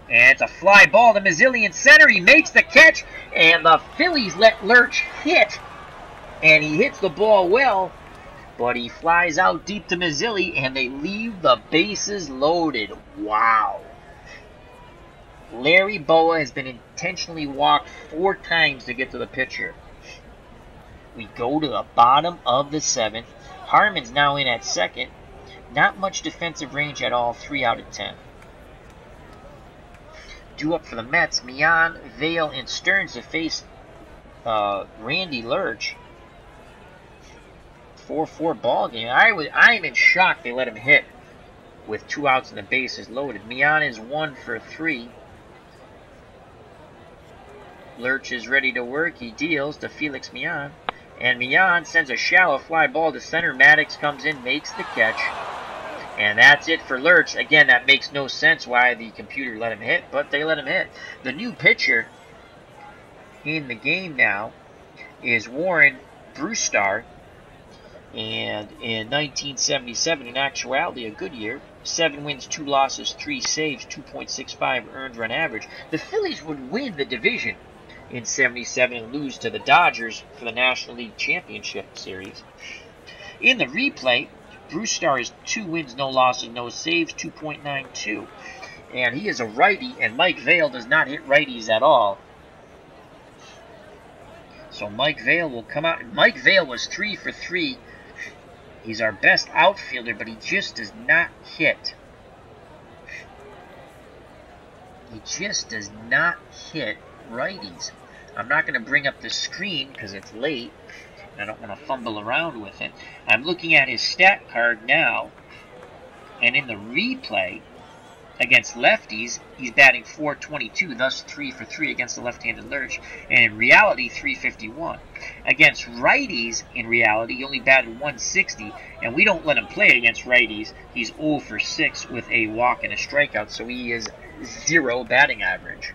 [SPEAKER 1] And it's a fly ball to Mazzilli in center. He makes the catch, and the Phillies let Lurch hit. And he hits the ball well, but he flies out deep to Mazzilli, and they leave the bases loaded. Wow. Larry Boa has been intentionally walked 4 times to get to the pitcher. We go to the bottom of the 7th. Harmon's now in at second. Not much defensive range at all, 3 out of 10. Due up for the Mets, Mian, Vale, and Stearns to face Randy Lurch. 4-4 ball game. I'm in shock they let him hit with 2 outs and the bases loaded. Mian is 1 for 3. Lurch is ready to work. He deals to Felix Mian. And Mian sends a shallow fly ball to center. Maddox comes in, makes the catch. And that's it for Lurch. Again, that makes no sense why the computer let him hit, but they let him hit. The new pitcher in the game now is Warren Brewstar. And in 1977, in actuality, a good year. 7 wins, 2 losses, 3 saves, 2.65 earned run average. The Phillies would win the division in 77 and lose to the Dodgers for the National League Championship Series. In the replay, Brewstar is 2 wins, no losses, no saves, 2.92. And he is a righty, and Mike Vale does not hit righties at all. So Mike Vale will come out. Mike Vale was 3 for 3. He's our best outfielder, but he just does not hit. He just does not hit righties. I'm not going to bring up the screen because it's late. I don't want to fumble around with it. I'm looking at his stat card now. And in the replay, against lefties, he's batting .422, thus 3 for 3 against the left-handed Lurch. And in reality, .351. Against righties, in reality, he only batted .160, and we don't let him play against righties. He's 0 for 6 with a walk and a strikeout, so he is 0 batting average.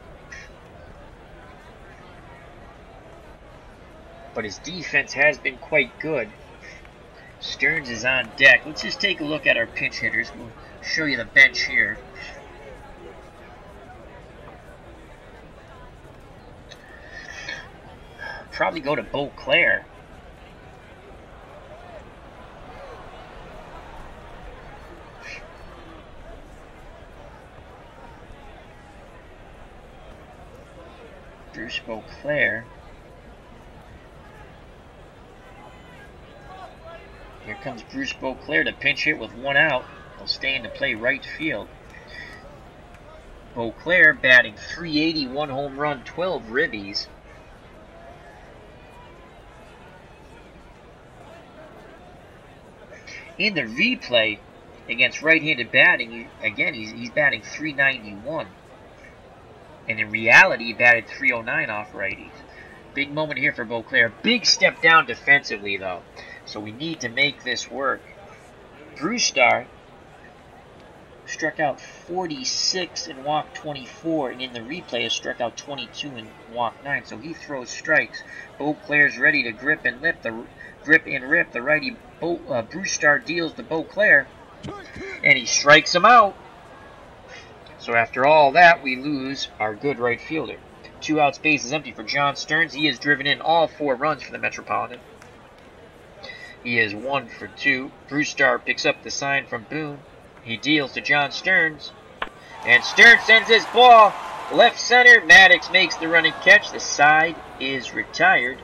[SPEAKER 1] But his defense has been quite good. Stearns is on deck. Let's just take a look at our pinch hitters. We'll show you the bench here. Probably go to Beauclair. Bruce Beauclair. Here comes Bruce Beauclair to pinch hit with 1 out. He'll stay in to play right field. Beauclair batting .380, 1 home run, 12 ribbies. In the replay against right-handed batting, again, he's batting .391. And in reality, he batted .309 off righties. Big moment here for Beauclair. Big step down defensively, though. So we need to make this work. Brewstar struck out 46 and walked 24, and in the replay has struck out 22 and walked 9. So he throws strikes. Beauclair's ready to grip and rip. The righty Brewstar deals to Beauclair, and he strikes him out. So after all that, we lose our good right fielder. 2 outs, bases empty for John Stearns. He has driven in all 4 runs for the Metropolitan. He is 1 for 2. Brewstar picks up the sign from Boone. He deals to John Stearns. And Stearns sends his ball left center. Maddox makes the running catch. The side is retired.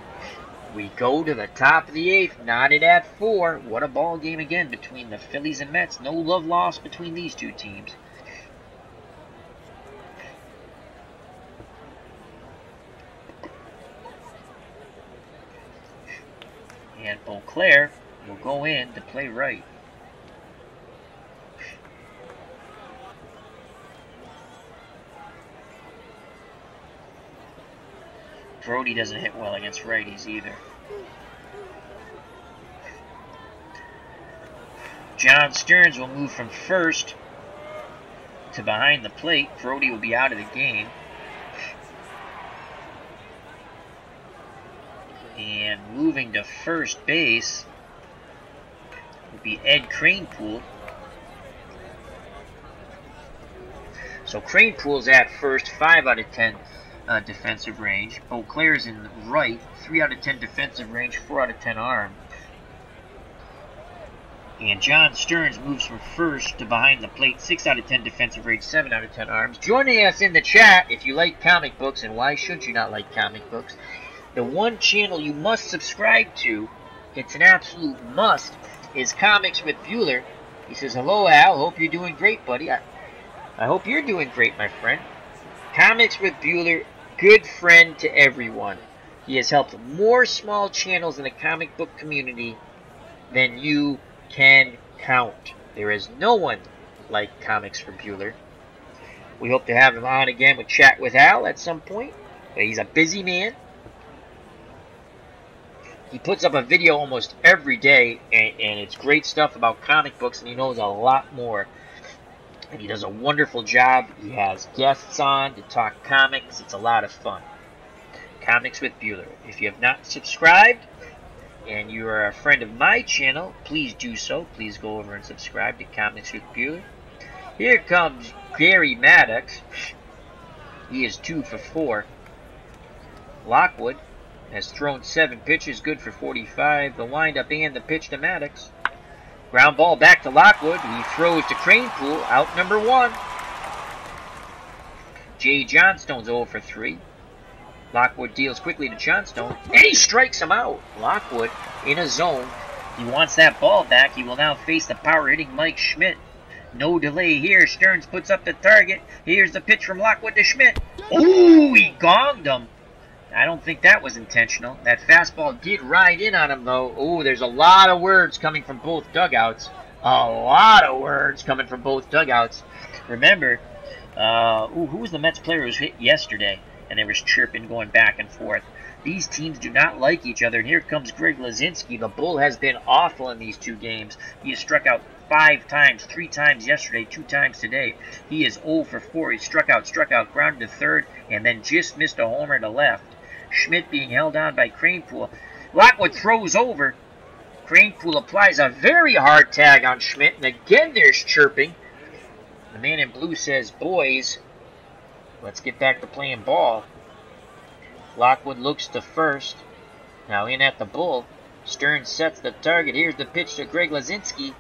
[SPEAKER 1] We go to the top of the 8th, knotted at 4. What a ball game again between the Phillies and Mets. No love lost between these 2 teams. And Beauclair will go in to play right. Brody doesn't hit well against righties either. John Stearns will move from first to behind the plate. Brody will be out of the game. And moving to first base will be Ed Kranepool. So Kranepool's at first, 5 out of 10 defensive range. Beauclair's in right, 3 out of 10 defensive range, 4 out of 10 arm. And John Stearns moves from first to behind the plate, 6 out of 10 defensive range, 7 out of 10 arms. Joining us in the chat, if you like comic books, and why should you not like comic books, the one channel you must subscribe to, it's an absolute must, is Comics with Bueller. He says, hello Al, hope you're doing great, buddy. I hope you're doing great, my friend. Comics with Bueller, good friend to everyone. He has helped more small channels in the comic book community than you can count. There is no one like Comics for Bueller. We hope to have him on again with Chat with Al at some point. But he's a busy man. He puts up a video almost every day, and it's great stuff about comic books, and he knows a lot more. And he does a wonderful job. He has guests on to talk comics. It's a lot of fun. Comics with Bueller. If you have not subscribed and you are a friend of my channel, please do so. Please go over and subscribe to Comics with Bueller. Here comes Gary Maddox. He is 2 for 4. Lockwood has thrown 7 pitches, good for 45. The windup and the pitch to Maddox. Ground ball back to Lockwood. He throws to Kranepool, out number 1. Jay Johnstone's 0 for 3. Lockwood deals quickly to Johnstone, and he strikes him out. Lockwood in a zone. He wants that ball back. He will now face the power-hitting Mike Schmidt. No delay here. Stearns puts up the target. Here's the pitch from Lockwood to Schmidt. Ooh, he gonged him. I don't think that was intentional. That fastball did ride in on him, though. Ooh, there's a lot of words coming from both dugouts. A lot of words coming from both dugouts. Remember, who was the Mets player who was hit yesterday? And there was chirping going back and forth. These teams do not like each other. And here comes Greg Lazinski. The Bull has been awful in these 2 games. He has struck out 5 times, 3 times yesterday, 2 times today. He is 0 for 4. He struck out, grounded to third, and then just missed a homer to left. Schmidt being held on by Kranepool. Lockwood throws over. Kranepool applies a very hard tag on Schmidt, and again there's chirping. The man in blue says, boys, let's get back to playing ball. Lockwood looks to first. Now in at the Bull. Stearns sets the target. Here's the pitch to Greg Lazinski.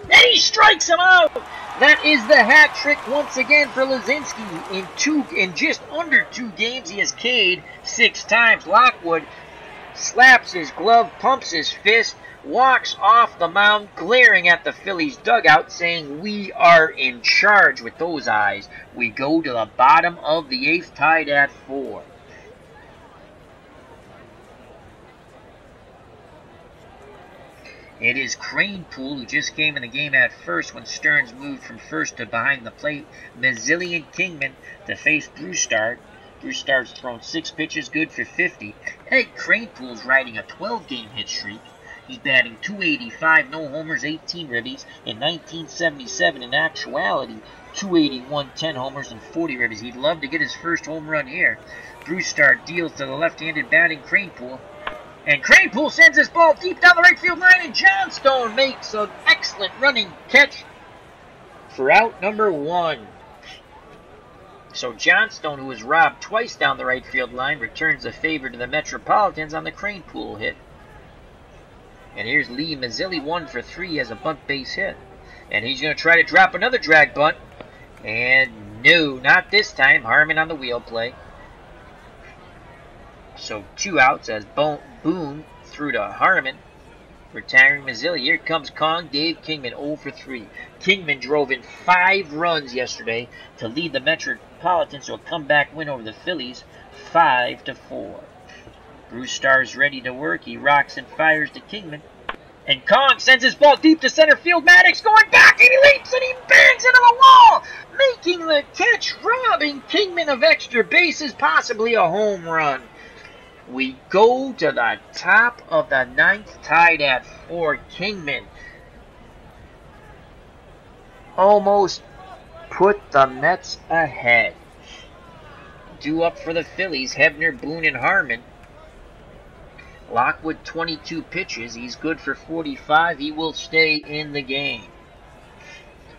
[SPEAKER 1] And he strikes him out! That is the hat trick once again for Lazinski. In just under 2 games, he has K'd 6 times. Lockwood slaps his glove, pumps his fist, walks off the mound, glaring at the Phillies dugout, saying, we are in charge with those eyes. We go to the bottom of the 8th, tied at 4. It is Kranepool who just came in the game at first when Stearns moved from first to behind the plate. Mazzilli and Kingman to face Brustard. Brustard's thrown 6 pitches, good for 50. Ed Kranepool's riding a 12-game hit streak. He's batting .285, no homers, 18 ribbies. In 1977, in actuality, .281, 10 homers, and 40 ribbies. He'd love to get his first home run here. Brustard deals to the left-handed batting Kranepool. And Kranepool sends his ball deep down the right field line, and Johnstone makes an excellent running catch for out number 1. So Johnstone, who was robbed twice down the right field line, returns the favor to the Metropolitans on the Kranepool hit. And here's Lee Mazzilli, 1 for 3, has a bunt base hit. And he's going to try to drop another drag bunt. And no, not this time. Harmon on the wheel play. So 2 outs as Boone threw to Harmon, retiring Mazzilli. Here comes Kong, Dave Kingman, 0 for 3. Kingman drove in 5 runs yesterday to lead the Metropolitans to a comeback win over the Phillies, 5-4. Brustar's ready to work. He rocks and fires to Kingman. And Kong sends his ball deep to center field. Maddox going back, and he leaps, and he bangs into the wall, making the catch, robbing Kingman of extra bases, possibly a home run. We go to the top of the 9th, tied at 4. Kingman almost put the Mets ahead. Due up for the Phillies, Hebner, Boone, and Harmon. Lockwood, 22 pitches. He's good for 45. He will stay in the game.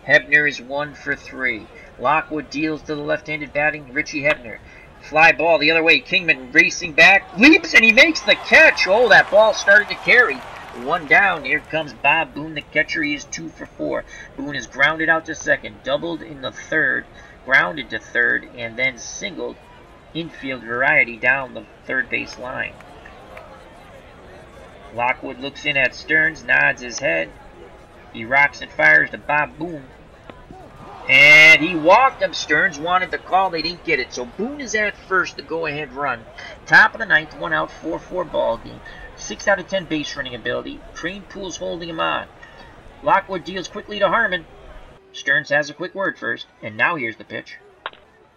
[SPEAKER 1] Hebner is 1 for 3. Lockwood deals to the left-handed batting Richie Hebner. Fly ball the other way. Kingman racing back. Leaps, and he makes the catch. Oh, that ball started to carry. 1 down. Here comes Bob Boone, the catcher. He is 2 for 4. Boone is grounded out to second. Doubled in the third. Grounded to third. And then singled. Infield variety down the third base line. Lockwood looks in at Stearns, nods his head. He rocks and fires to Bob Boone. And he walked him. Stearns wanted the call. They didn't get it. So Boone is at first, the go-ahead run. Top of the ninth, 1 out, 4-4 ball game. 6 out of 10 base running ability. Cranepool's holding him on. Lockwood deals quickly to Harmon. Stearns has a quick word first. And now here's the pitch.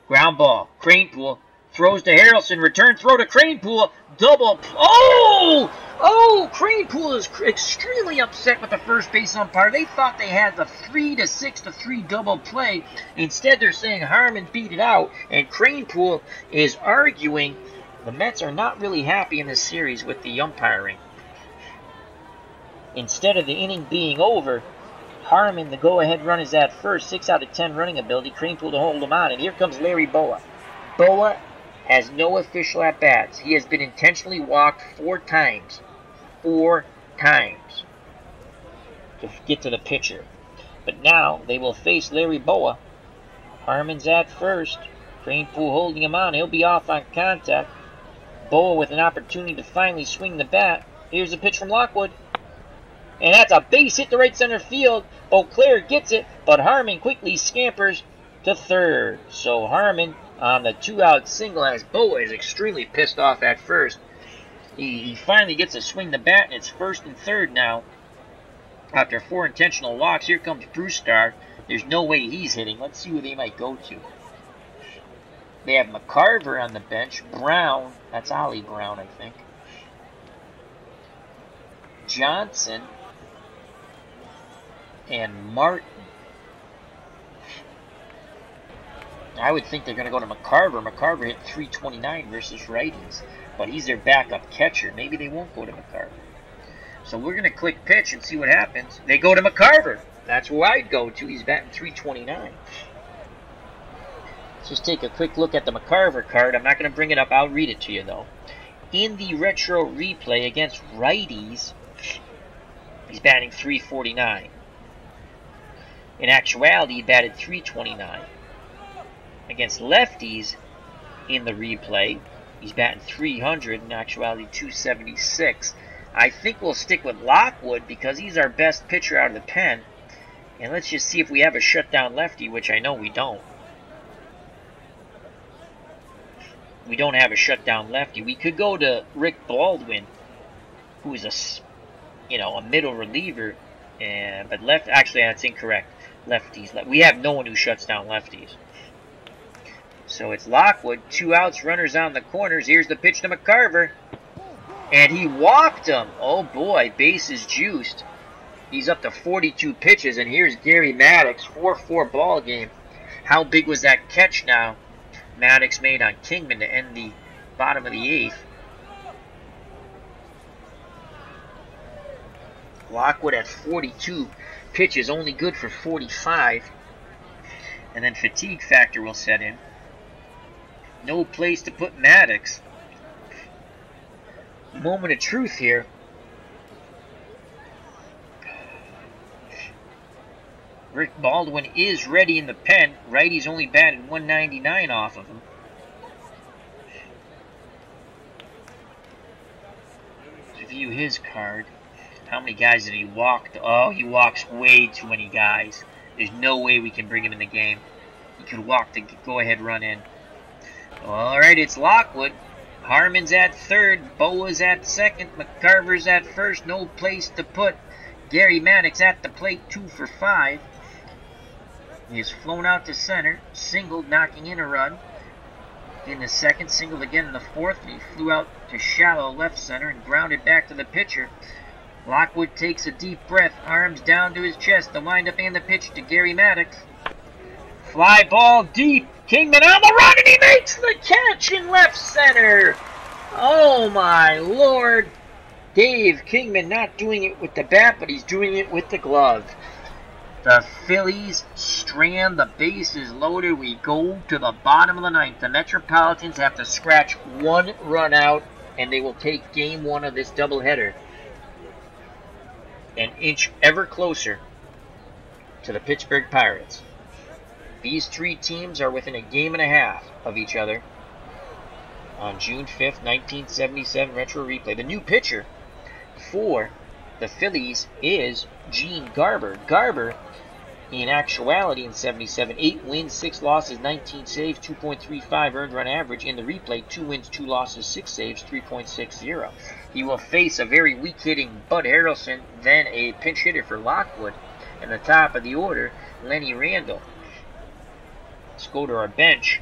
[SPEAKER 1] Ground ball. Cranepool throws to Harrelson. Return throw to Cranepool. Double. Oh! Oh, Cranepool is extremely upset with the first base umpire. They thought they had the 3-6-3 double play. Instead, they're saying Harmon beat it out. And Cranepool is arguing. The Mets are not really happy in this series with the umpiring. Instead of the inning being over, Harmon, the go-ahead run is at first. 6 out of 10 running ability. Cranepool to hold him on. And here comes Larry Boa. Boa has no official at-bats. He has been intentionally walked 4 times. 4 times to get to the pitcher. But now they will face Larry Boa. Harmon's at first. Cranepool holding him on. He'll be off on contact. Boa with an opportunity to finally swing the bat. Here's a pitch from Lockwood. And that's a base hit to right center field. Beauclair gets it, but Harmon quickly scampers to third. So Harmon on the 2-out single as Boa is extremely pissed off at first. He finally gets to swing the bat, and it's first and third now. After 4 intentional walks, here comes Brewstar. There's no way he's hitting. Let's see who they might go to. They have McCarver on the bench. Brown, that's Ollie Brown, I think. Johnson. And Martin. I would think they're going to go to McCarver. McCarver hit .329 versus righties. But he's their backup catcher. Maybe they won't go to McCarver. So we're going to click pitch and see what happens. They go to McCarver. That's who I'd go to. He's batting .329. Let's just take a quick look at the McCarver card. I'm not going to bring it up. I'll read it to you, though. In the retro replay against righties, he's batting .349. In actuality, he batted .329. Against lefties, in the replay, he's batting .300, in actuality .276. I think we'll stick with Lockwood because he's our best pitcher out of the pen. And let's just see if we have a shutdown lefty, which I know we don't. We don't have a shutdown lefty. We could go to Rick Baldwin, who is a middle reliever, but actually that's incorrect. Lefties. We have no one who shuts down lefties. So it's Lockwood, 2 outs, runners on the corners. Here's the pitch to McCarver. And he walked him. Oh boy, base is juiced. He's up to 42 pitches, and here's Gary Maddox, 4-4 ball game. How big was that catch now? Maddox made on Kingman to end the bottom of the 8th. Lockwood at 42 pitches, only good for 45. And then fatigue factor will set in. No place to put Maddox. Moment of truth here. Rick Baldwin is ready in the pen. Righty's only batted .199 off of him. Let's view his card. How many guys did he walk? Oh, he walks way too many guys. There's no way we can bring him in the game. He could walk the go-ahead run in. Alright, it's Lockwood. Harmon's at third. Boa's at second. McCarver's at first. No place to put Gary Maddox at the plate, 2 for 5. He has flown out to center. Singled, knocking in a run. In the second, singled again in the fourth. And he flew out to shallow left center and grounded back to the pitcher. Lockwood takes a deep breath. Arms down to his chest. The windup and the pitch to Gary Maddox. Fly ball deep. Kingman on the run, and he makes the catch in left center. Oh, my Lord. Dave Kingman not doing it with the bat, but he's doing it with the glove. The Phillies strand the bases loaded. We go to the bottom of the ninth. The Metropolitans have to scratch one run out, and they will take game one of this doubleheader and inch ever closer to the Pittsburgh Pirates. These three teams are within a game and a half of each other on June 5th, 1977 retro replay. The new pitcher for the Phillies is Gene Garber. Garber, in actuality, in 77, 8 wins, 6 losses, 19 saves, 2.35 earned run average. In the replay, 2 wins, 2 losses, 6 saves, 3.60. He will face a very weak-hitting Bud Harrelson, then a pinch hitter for Lockwood. And the top of the order, Lenny Randle. Let's go to our bench.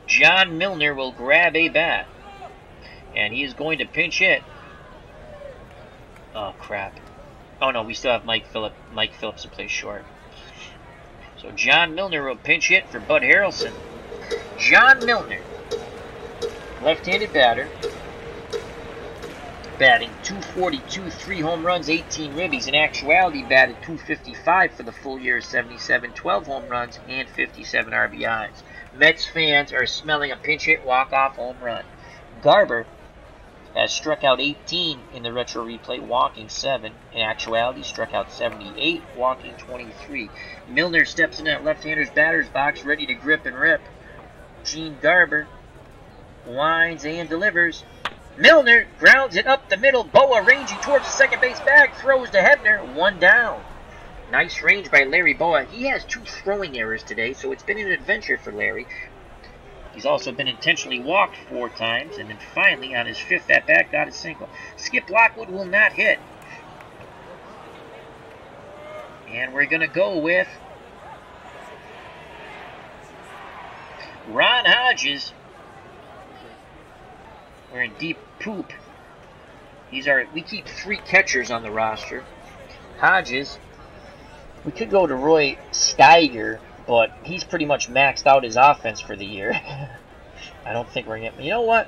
[SPEAKER 1] John Milner will grab a bat, and he is going to pinch hit. Oh, crap. Oh, no, we still have Mike Phillips to play short. So John Milner will pinch hit for Bud Harrelson. John Milner, left-handed batter, batting .242, 3 home runs, 18 ribbies. In actuality, batted .255 for the full year of 77, 12 home runs, and 57 RBIs. Mets fans are smelling a pinch hit walk-off home run. Garber has struck out 18 in the retro replay, walking 7. In actuality, struck out 78, walking 23. Milner steps in that left-hander's batter's box, ready to grip and rip. Gene Garber winds and delivers. Milner grounds it up the middle. Boa ranging towards the second base bag, throws to Hebner, 1 down. Nice range by Larry Boa. He has 2 throwing errors today, so it's been an adventure for Larry. He's also been intentionally walked 4 times, and then finally, on his 5th at-bat, got a single. Skip Lockwood will not hit. And we're going to go with Ron Hodges. We're in deep poop. We keep 3 catchers on the roster. Hodges. We could go to Roy Steiger, but he's pretty much maxed out his offense for the year. I don't think we're going to... You know what?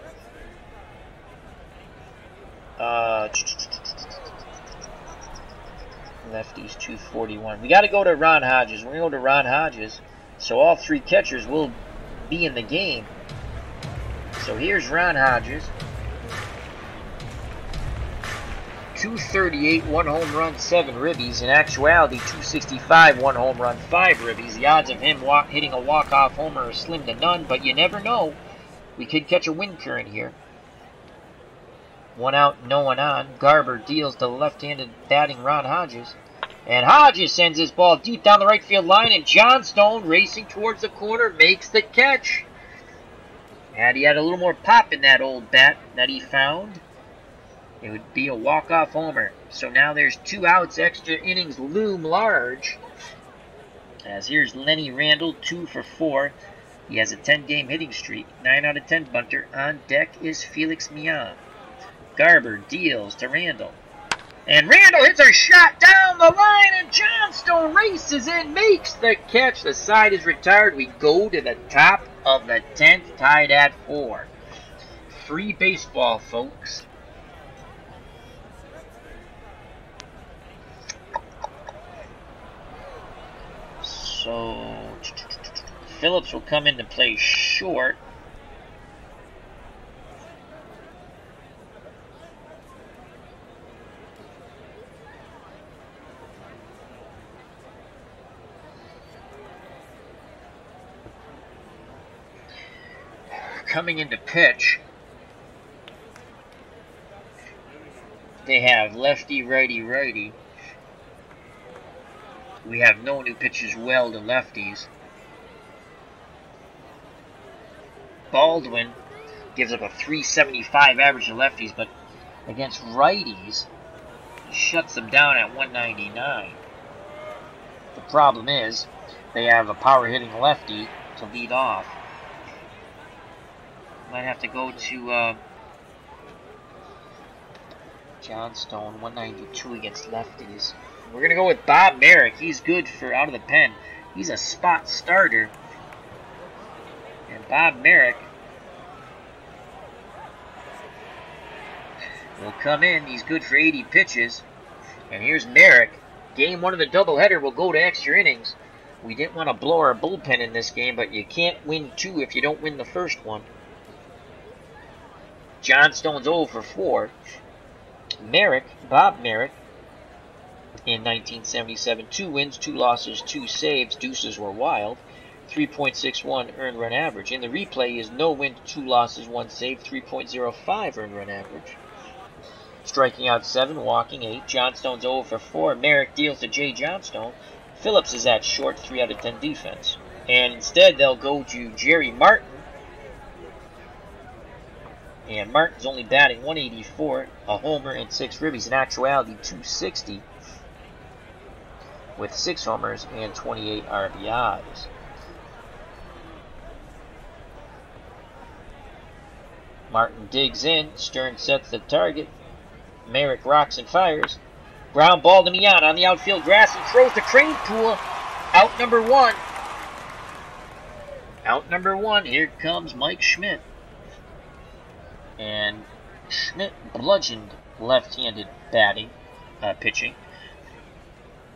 [SPEAKER 1] Lefties 241. We got to go to Ron Hodges. We're going to go to Ron Hodges. So all 3 catchers will be in the game. So here's Ron Hodges. 238, 1 home run, 7 ribbies. In actuality, 265, 1 home run, 5 ribbies. The odds of him hitting a walk-off homer are slim to none, but you never know. We could catch a wind current here. 1 out, no one on. Garber deals to the left-handed batting Ron Hodges. And Hodges sends his ball deep down the right field line, and John Stone, racing towards the corner, makes the catch. Had he had a little more pop in that old bat that he found, it would be a walk-off homer. So now there's 2 outs, extra innings loom large. As here's Lenny Randle, 2 for 4. He has a 10-game hitting streak, 9 out of 10 bunter. On deck is Felix Millan. Garber deals to Randle. And Randle hits a shot down the line, and Johnstone races in, makes the catch. The side is retired. We go to the top of the 10th, tied at 4. Free baseball, folks. So Phillips will come in to play short. Coming into pitch, they have lefty, righty, righty. We have no new pitches well to lefties. Baldwin gives up a 375 average to lefties, but against righties, he shuts them down at 199. The problem is, they have a power-hitting lefty to lead off. Might have to go to Johnstone, 192 against lefties. We're going to go with Bob Merrick. He's good for out of the pen. He's a spot starter. And Bob Merrick will come in. He's good for 80 pitches. And here's Merrick. Game 1 of the doubleheader will go to extra innings. We didn't want to blow our bullpen in this game, but you can't win 2 if you don't win the first one. Johnstone's 0 for 4. Merrick, Bob Merrick, in 1977, 2 wins, 2 losses, 2 saves. Deuces were wild. 3.61 earned run average. In the replay is no win, 2 losses, 1 save, 3.05 earned run average. Striking out 7, walking 8. Johnstone's 0 for 4. Merrick deals to Jay Johnstone. Phillips is at short, 3 out of 10 defense. And instead they'll go to Jerry Martin. And Martin's only batting 184, a homer and 6 ribbies. In actuality, 260 with 6 homers and 28 RBIs. Martin digs in. Stearns sets the target. Merrick rocks and fires. Ground ball to Mian on the outfield grass. He throws to Cranepool. Out number 1. Out number 1. Here comes Mike Schmidt. And Schmidt bludgeoned left-handed pitching.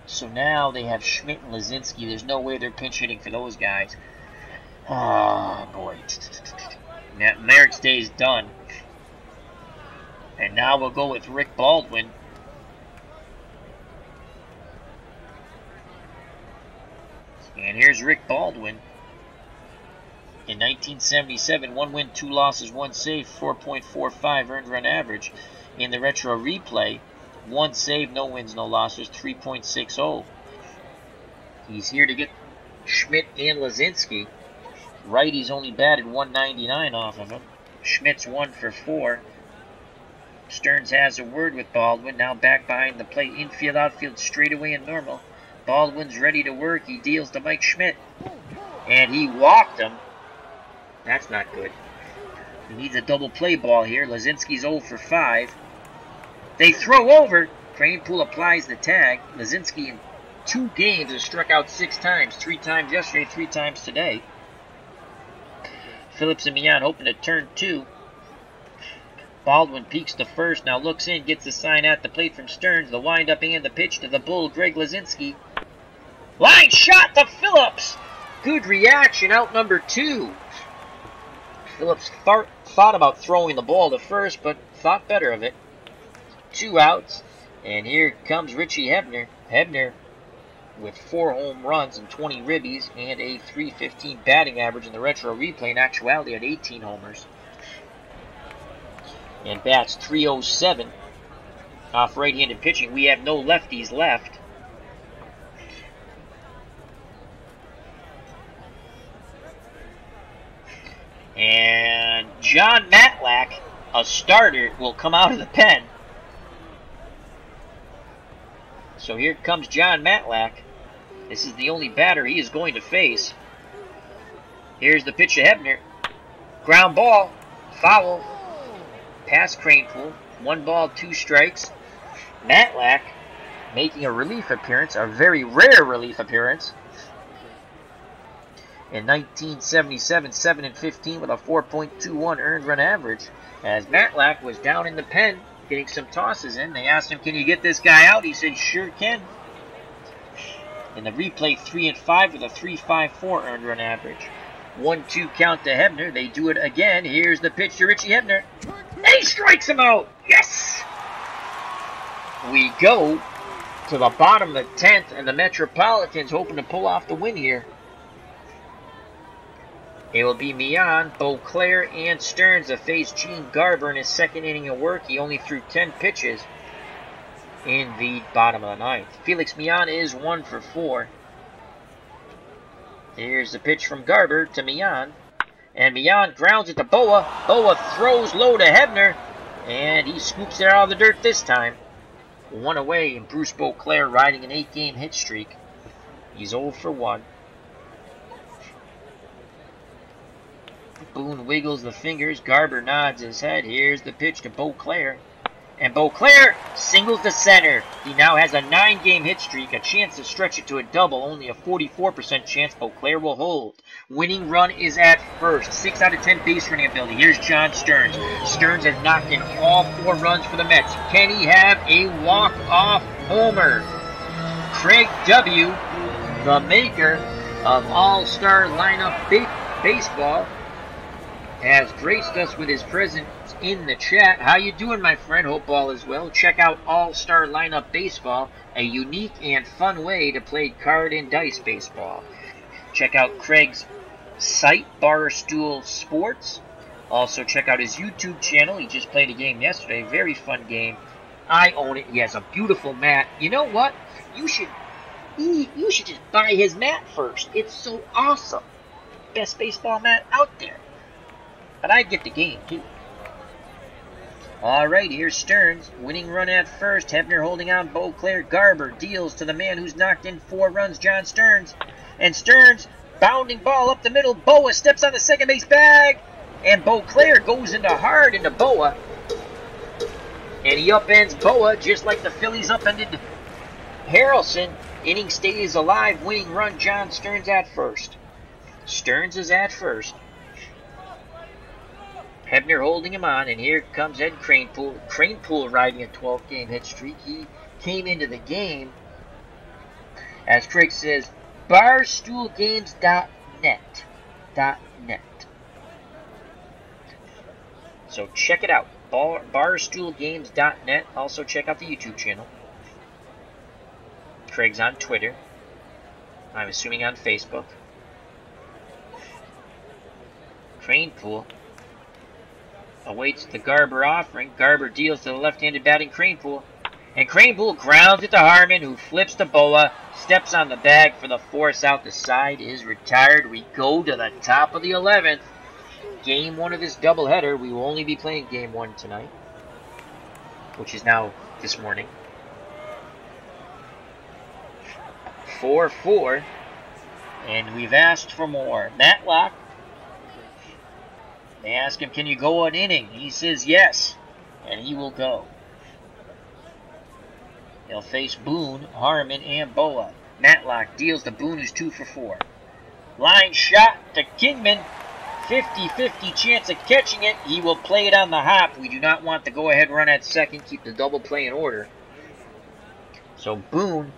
[SPEAKER 1] So now they have Schmidt and Lazinski. There's no way they're pinch hitting for those guys. Oh, boy. Merrick's day is done. And now we'll go with Rick Baldwin. And here's Rick Baldwin. In 1977, 1 win, 2 losses, 1 save, 4.45 earned run average. In the retro replay, 1 save, no wins, no losses, 3.60. He's here to get Schmidt and Lazinski. Righty's only batted 199 off of him. Schmidt's 1 for 4. Stearns has a word with Baldwin. Now back behind the plate. Infield, outfield, straightaway and normal. Baldwin's ready to work. He deals to Mike Schmidt. And he walked him. That's not good. He needs a double play ball here. Lazinski's 0 for 5. They throw over. Cranepool applies the tag. Lazinski in 2 games has struck out 6 times. 3 times yesterday, 3 times today. Phillips and Mian hoping to turn 2. Baldwin peeks to first. Now looks in. Gets a sign at the plate from Stearns. The windup and the pitch to the bull, Greg Lazinski. Line shot to Phillips. Good reaction. Out number 2. Phillips thought about throwing the ball to first, but thought better of it. 2 outs, and here comes Richie Hebner. Hebner with 4 home runs and 20 ribbies and a .315 batting average in the retro replay. In actuality, had 18 homers. And bats .307 off right-handed pitching. We have no lefties left. And John Matlack, a starter, will come out of the pen. So here comes John Matlack. This is the only batter he is going to face. Here's the pitch to Hebner. Ground ball. Foul. Past Cranepool. 1 ball, 2 strikes. Matlack making a relief appearance, a very rare relief appearance. In 1977, 7-15 with a 4.21 earned run average. As Matlack was down in the pen, getting some tosses in. They asked him, can you get this guy out? He said, sure can. In the replay, 3-5 with a 3.54 earned run average. 1-2 count to Hebner. They do it again. Here's the pitch to Richie Hebner. He strikes him out. Yes! We go to the bottom of the 10th, and the Metropolitans hoping to pull off the win here. It will be Mian, Beauclair, and Stearns to face Gene Garber in his 2nd inning of work. He only threw 10 pitches in the bottom of the 9th. Felix Mian is 1 for 4. Here's the pitch from Garber to Mian. And Mian grounds it to Boa. Boa throws low to Hebner. And he scoops it out of the dirt this time. 1 away, and Bruce Beauclair riding an 8-game hit streak. He's 0 for 1. Boone wiggles the fingers. Garber nods his head. Here's the pitch to Beauclair. And Beauclair singles to center. He now has a 9-game hit streak, a chance to stretch it to a double, only a 44% chance Beauclair will hold. Winning run is at first. 6 out of 10 base running ability. Here's John Stearns. Stearns has knocked in all 4 runs for the Mets. Can he have a walk-off homer? Craig W., the maker of All-Star Lineup Baseball, has graced us with his presence in the chat. How you doing, my friend? Hope all is well. Check out All-Star Lineup Baseball, a unique and fun way to play card and dice baseball. Check out Craig's site, Barstool Sports. Also check out his YouTube channel. He just played a game yesterday. Very fun game. I own it. He has a beautiful mat. You know what? You should just buy his mat first. It's so awesome. Best baseball mat out there. But I'd get the game, too. Alright, here's Stearns. Winning run at first. Hebner holding on. Beauclair. Garber deals to the man who's knocked in 4 runs, John Stearns. And Stearns, bounding ball up the middle. Boa steps on the second base bag. And Beauclair goes hard into Boa. And he upends Boa just like the Phillies upended Harrelson. Inning stays alive. Winning run, John Stearns at first. Stearns is at first. Hebner holding him on, and here comes Ed Kranepool. Kranepool riding a 12-game hit streak. He came into the game, as Craig says, barstoolgames.net. So check it out, barstoolgames.net. Also check out the YouTube channel. Craig's on Twitter. I'm assuming on Facebook. Kranepool awaits the Garber offering. Garber deals to the left-handed batting Kranepool. And Kranepool grounds it to Harmon, who flips to Boa, steps on the bag for the force out. The side is retired. We go to the top of the 11th. Game 1 of this doubleheader. We will only be playing Game 1 tonight, which is now this morning. 4-4. And we've asked for more. Matlock. They ask him, can you go an inning? He says yes, and he will go. He'll face Boone, Harmon, and Boa. Matlock deals to Boone, who's 2 for 4. Line shot to Kingman. 50-50 chance of catching it. He will play it on the hop. We do not want the go-ahead run at second. Keep the double play in order. So Boone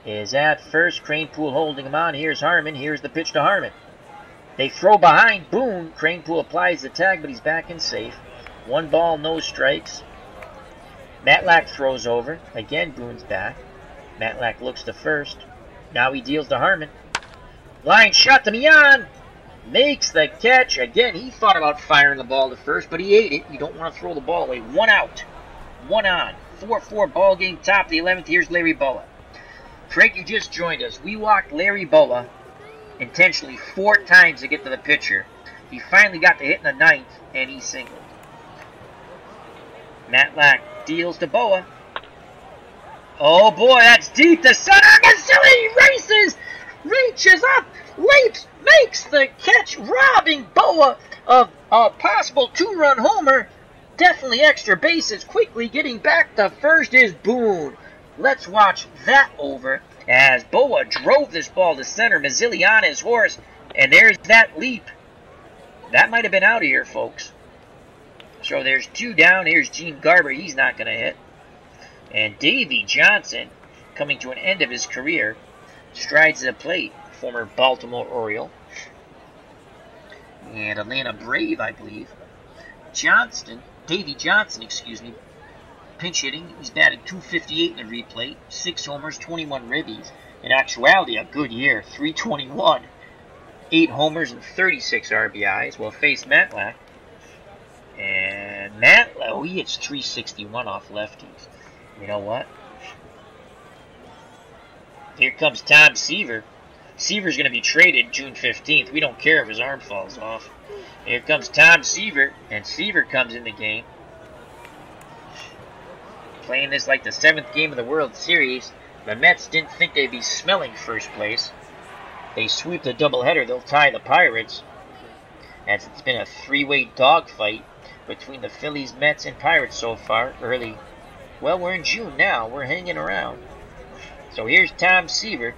[SPEAKER 1] is at first. Kranepool holding him on. Here's Harmon. Here's the pitch to Harmon. They throw behind Boone. Kranepool applies the tag, but he's back in safe. 1 ball, no strikes. Matlack throws over. Again, Boone's back. Matlack looks to first. Now he deals to Harmon. Line shot to Mian. Makes the catch. Again, he thought about firing the ball to first, but he ate it. You don't want to throw the ball away. 1 out. 1 on. 4-4 ball game, top of the 11th. Here's Larry Boa. Craig, you just joined us. We walked Larry Boa intentionally 4 times to get to the pitcher. He finally got the hit in the 9th, and he singled. Matlack deals to Boa. Oh boy, that's deep to center. Mazzilli races, reaches up, leaps, makes the catch, robbing Boa of a possible 2-run homer. Definitely extra bases. Quickly getting back to first is Boone. Let's watch that over as Boa drove this ball to center. Mazzilli on his horse, and there's that leap. That might have been out of here, folks. So there's 2 down. Here's Gene Garber. He's not going to hit. And Davey Johnson, coming to an end of his career, strides to the plate. Former Baltimore Oriole and Atlanta Brave, I believe. Davey Johnson, pinch hitting. He's batted .258 in the replay, 6 homers, 21 ribbies. In actuality, a good year, .321, 8 homers and 36 RBIs. Will face Matlack. And Matlack, he hits .361 off lefties. You know what? Here comes Tom Seaver. Seaver's going to be traded June 15th. We don't care if his arm falls off. Here comes Tom Seaver, and Seaver comes in the game. Playing this like the 7th game of the World Series. The Mets didn't think they'd be smelling first place. They sweep the doubleheader. They'll tie the Pirates, as it's been a 3-way dogfight. between the Phillies, Mets, and Pirates so far. Early. Well, we're in June now. We're hanging around. So here's Tom Seaver.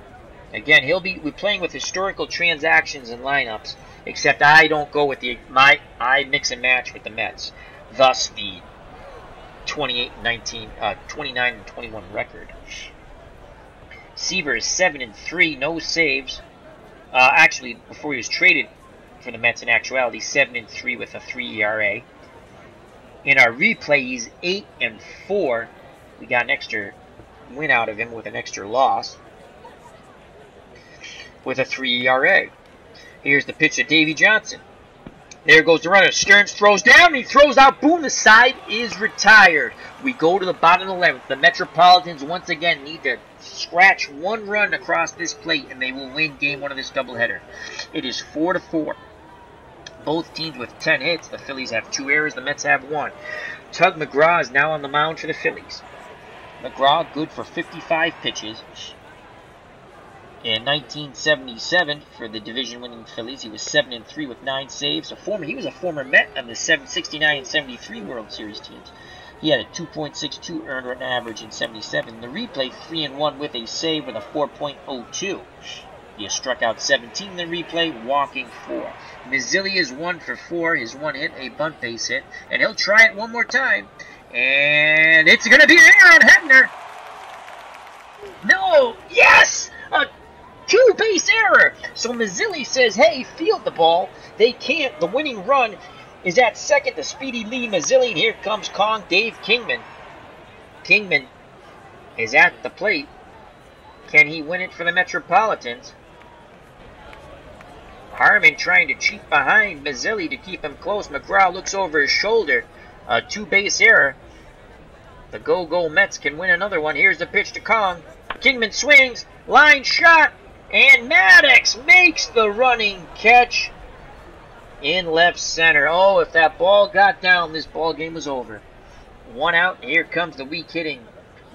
[SPEAKER 1] Again, we're playing with historical transactions and lineups, except I don't go with I mix and match with the Mets. Thus the 29 and 21 record. Seaver is 7-3, no saves. Actually, before he was traded for the Mets, in actuality, 7-3 with a 3 ERA. In our replay, he's 8-4. We got an extra win out of him with an extra loss with a 3 ERA. Here's the pitch of Davy Johnson. There goes the runner. Stearns throws down. He throws out. Boom. The side is retired. We go to the bottom of the 11th. The Metropolitans once again need to scratch one run across this plate, and they will win game 1 of this doubleheader. It is 4-4. Both teams with 10 hits. The Phillies have 2 errors. The Mets have 1. Tug McGraw is now on the mound for the Phillies. McGraw good for 55 pitches. In 1977, for the division-winning Phillies, he was 7-3 with 9 saves. He was a former Met on the 69 and 73 World Series teams. He had a 2.62 earned run average in 77. The replay, 3-1 with a save with a 4.02. He has struck out 17 in the replay, walking 4. Mazzilli is 1-for-4. His one hit, a bunt base hit, and he'll try it one more time. And it's going to be there on Hebner. No! Yes! A 2-base error. So Mazzilli says, hey, field the ball. They can't. The winning run is at second to Speedy Lee Mazzilli. And here comes Kong Dave Kingman. Kingman is at the plate. Can he win it for the Metropolitans? Harmon trying to cheat behind Mazzilli to keep him close. McGraw looks over his shoulder. A 2-base error. The go-go Mets can win another one. Here's the pitch to Kong. Kingman swings. Line shot. And Maddox makes the running catch in left center. Oh, if that ball got down, this ball game was over. 1 out. Here comes the weak hitting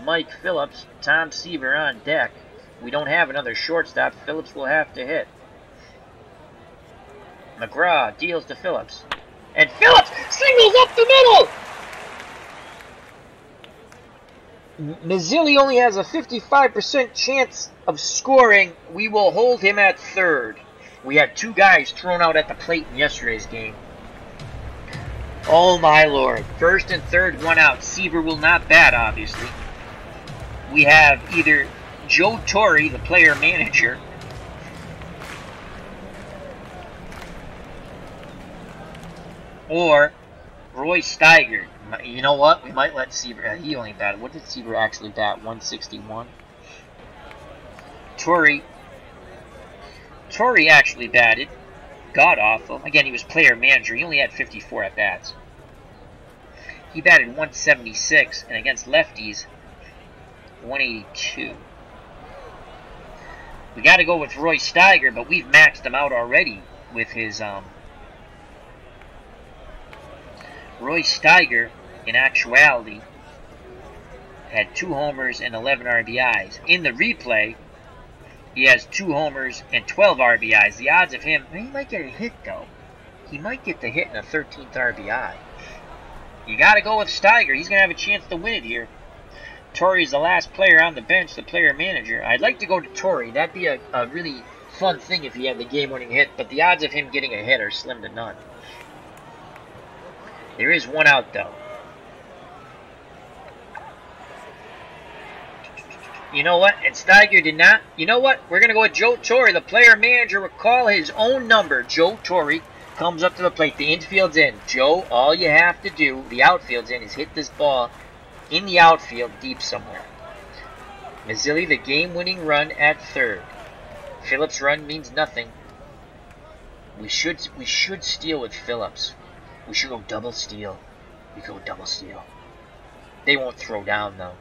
[SPEAKER 1] Mike Phillips. Tom Seaver on deck. We don't have another shortstop. Phillips will have to hit. McGraw deals to Phillips. And Phillips singles up the middle! Mazzilli only has a 55% chance of scoring. We will hold him at third. We had 2 guys thrown out at the plate in yesterday's game. Oh my lord. First and third, 1 out. Seaver will not bat, obviously. We have either Joe Torre, the player manager, or Roy Steiger. You know what? We might let Seaver. He only batted. What did Seaver actually bat? 161. Torre actually batted. God awful. Again, he was player manager. He only had 54 at bats. He batted 176, and against lefties, 182. We got to go with Roy Steiger, but we've maxed him out already with his Roy Steiger, in actuality, had 2 homers and 11 RBIs. In the replay, he has 2 homers and 12 RBIs. The odds of him, he might get a hit though. He might get the hit in a 13th RBI. You got to go with Steiger. He's going to have a chance to win it here. Torrey's the last player on the bench, the player manager. I'd like to go to Torrey. That'd be a really fun thing if he had the game-winning hit, but the odds of him getting a hit are slim to none. There is 1 out though. You know what? And Steiger did not. You know what? We're going to go with Joe Torre. The player manager will call his own number. Joe Torre comes up to the plate. The infield's in. Joe, all you have to do, the outfield's in, is hit this ball in the outfield deep somewhere. Mazzilli, the game-winning run at third. Phillips' run means nothing. We should steal with Phillips. We should go double steal. We go double steal. They won't throw down though.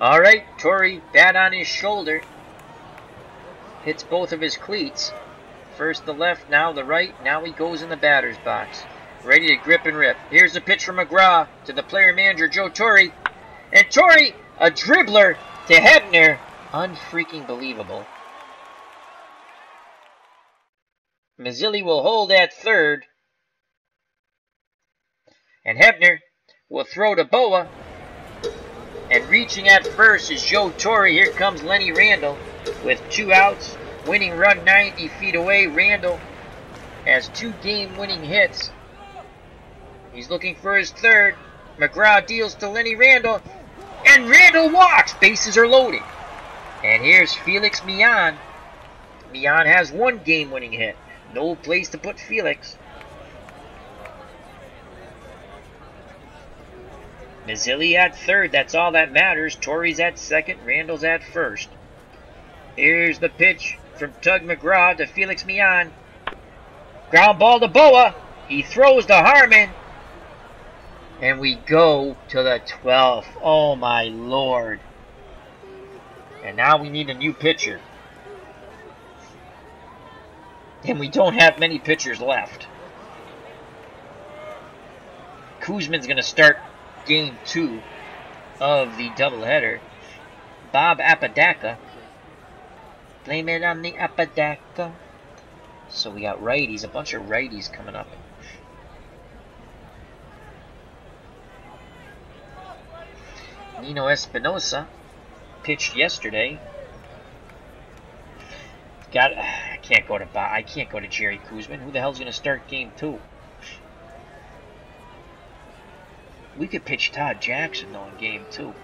[SPEAKER 1] Alright, Torrey, bat on his shoulder. Hits both of his cleats. First the left, now the right. Now he goes in the batter's box. Ready to grip and rip. Here's the pitch from McGraw to the player manager, Joe Torre. And Torre, a dribbler to Hebner. Unfreaking believable. Mazzilli will hold at third. And Hebner will throw to Boa. And reaching at first is Joe Torre. Here comes Lenny Randall with 2 outs. Winning run 90 feet away. Randall has 2 game-winning hits. He's looking for his third. McGraw deals to Lenny Randall. And Randall walks. Bases are loaded. And here's Felix Millan. Millan has 1 game-winning hit. No place to put Felix. Mazzilli at third. That's all that matters. Torrey's at second. Randall's at first. Here's the pitch from Tug McGraw to Felix Millan. Ground ball to Boa. He throws to Harmon. And we go to the 12th. Oh my Lord. And now we need a new pitcher. And we don't have many pitchers left. Kuzman's going to start game 2 of the doubleheader. Bob Apodaca. Blame it on the Apodaca. So we got righties, a bunch of righties coming up. Nino Espinosa pitched yesterday. I can't go to Jerry Kuzman. Who the hell's going to start game 2? We could pitch Todd Jackson though in game 2.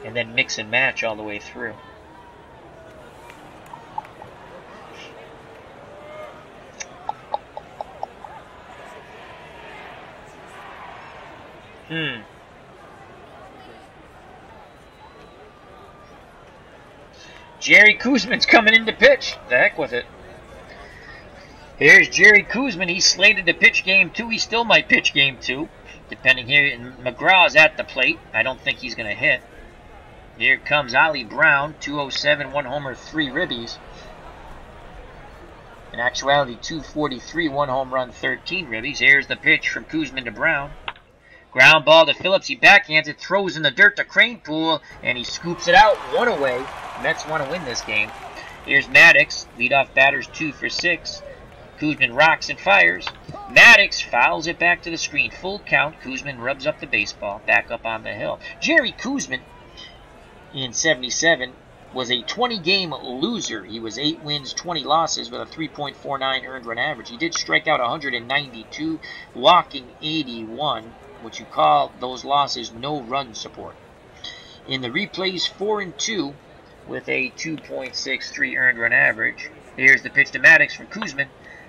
[SPEAKER 1] And then mix and match all the way through. Jerry Kuzman's coming in to pitch. The heck with it. Here's Jerry Kuzman. He's slated to pitch game 2. He still might pitch game 2. Depending here. And McGraw's at the plate. I don't think he's going to hit. Here comes Ollie Brown. 207, 1 homer, 3 ribbies. In actuality, 243, 1 home run, 13 ribbies. Here's the pitch from Kuzman to Brown. Ground ball to Phillips. He backhands it, throws in the dirt to Cranepool, and he scoops it out 1 away. Mets want to win this game. Here's Maddox. Leadoff batter's 2 for 6. Kuzman rocks and fires. Maddox fouls it back to the screen. Full count. Kuzman rubs up the baseball. Back up on the hill. Jerry Kuzman in 77 was a 20-game loser. He was 8 wins, 20 losses with a 3.49 earned run average. He did strike out 192, walking 81, which you call those losses no run support. In the replays, 4-2 with a 2.63 earned run average. Here's the pitch to Maddox from Kuzman,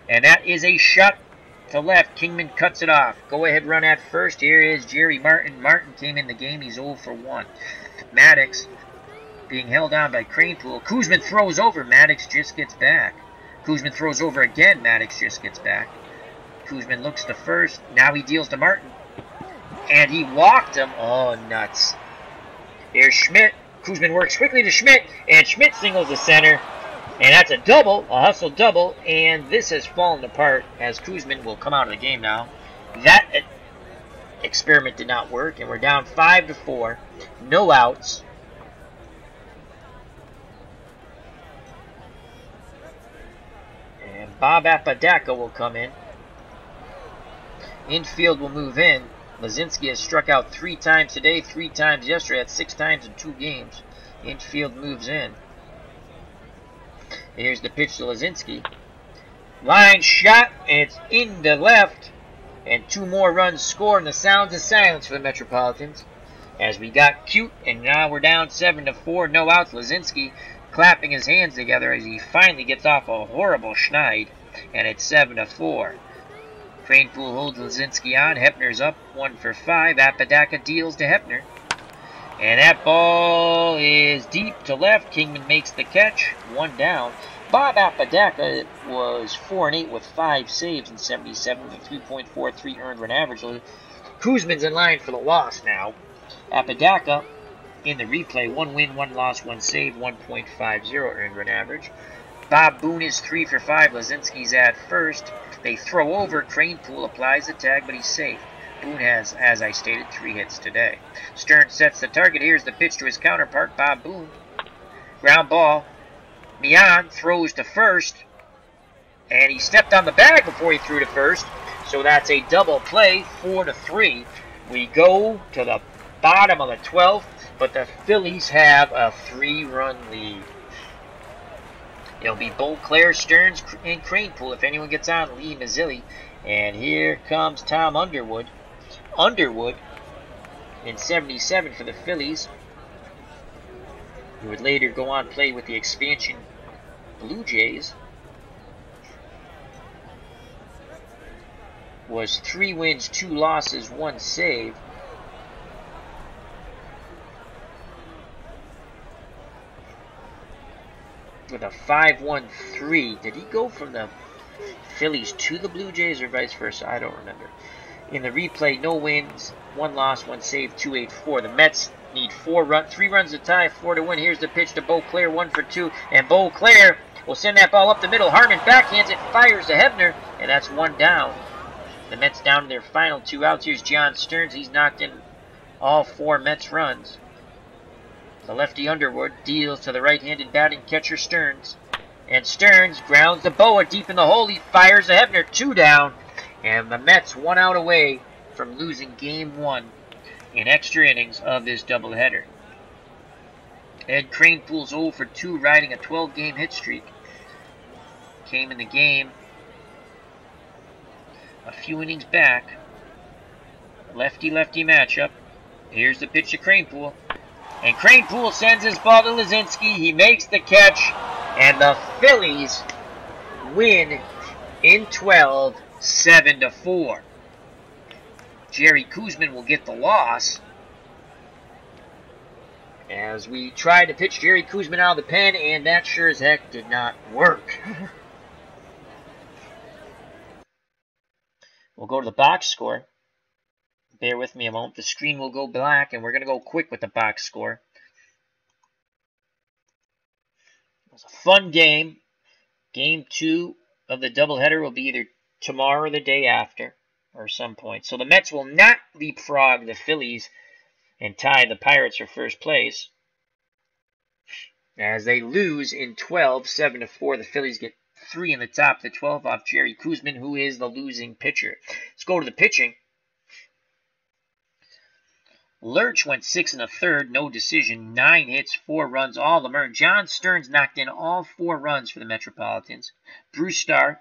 [SPEAKER 1] and that is a shot to left. Kingman cuts it off. Go ahead run at first. Here is Jerry Martin. Martin came in the game. He's 0 for 1. Maddox being held on by Cranepool. Kuzman throws over. Maddox just gets back. Kuzman throws over again. Maddox just gets back. Kuzman looks to first. Now he deals to Martin. And he walked him. Oh, nuts. Here's Schmidt. Kuzman works quickly to Schmidt. And Schmidt singles the center. And that's a double. A hustle double. And this has fallen apart as Kuzman will come out of the game now. That experiment did not work. And we're down 5-4. No outs. And Bob Apodaca will come in. Infield will move in. Lazinski has struck out 3 times today, 3 times yesterday. That's 6 times in 2 games. Infield moves in. Here's the pitch to Lazinski. Line shot, and it's in the left. And 2 more runs scored, and the sounds of silence for the Metropolitans. As we got cute, and now we're down 7-4. No outs. Lazinski clapping his hands together as he finally gets off a horrible schneid. And it's 7-4. Cranepool holds Lazinski on. Hepner's up 1 for 5. Apodaca deals to Hepner. And that ball is deep to left. Kingman makes the catch. 1 down. Bob Apodaca was 4-8 with 5 saves in 77 with a 3.43 earned run average. Kuzman's in line for the loss now. Apodaca in the replay. 1 win, 1 loss, 1 save, 1.50 earned run average. Bob Boone is 3 for 5. Lazinski's at first. They throw over. Cranepool applies the tag, but he's safe. Boone has, as I stated, 3 hits today. Stern sets the target. Here's the pitch to his counterpart, Bob Boone. Ground ball. Millan throws to first. And he stepped on the bag before he threw to first. So that's a double play, 4-3. We go to the bottom of the 12th, but the Phillies have a 3-run lead. It'll be Beauclair, Stearns, and Cranepool if anyone gets on. Lee Mazzilli. And here comes Tom Underwood. Underwood in 77 for the Phillies. He would later go on to play with the expansion Blue Jays. Was 3 wins, 2 losses, 1 save. With a 5-1-3. Did he go from the Phillies to the Blue Jays or vice versa? I don't remember. In the replay, no wins, 1 loss, 1 save, 2-8-4. The Mets need 3 runs to tie, 4 to win. Here's the pitch to Beauclair, 1 for 2. And Beauclair will send that ball up the middle. Harmon backhands it, fires to Hebner, and that's 1 down. The Mets down to their final 2 outs. Here's John Stearns. He's knocked in all 4 Mets runs. The lefty Underwood deals to the right-handed batting catcher Stearns. And Stearns grounds the Boa deep in the hole. He fires to Hebner, 2 down. And the Mets 1 out away from losing Game 1 in extra innings of this doubleheader. Ed Cranepool's 0 for 2, riding a 12-game hit streak. Came in the game a few innings back. Lefty-lefty matchup. Here's the pitch to Cranepool. And Cranepool sends his ball to Lazinski. He makes the catch. And the Phillies win in 12, 7-4. Jerry Koosman will get the loss. As we tried to pitch Jerry Koosman out of the pen, and that sure as heck did not work. We'll go to the box score. Bear with me a moment. The screen will go black, and we're going to go quick with the box score. It was a fun game. Game 2 of the doubleheader will be either tomorrow or the day after, or some point. So the Mets will not leapfrog the Phillies and tie the Pirates for first place, as they lose in 12, 7-4. The Phillies get 3 in the top of the 12 off Jerry Koosman, who is the losing pitcher. Let's go to the pitching. Lurch went 6 1/3, no decision, 9 hits, 4 runs, all them earned. John Stearns knocked in all 4 runs for the Metropolitans. Bruce Starr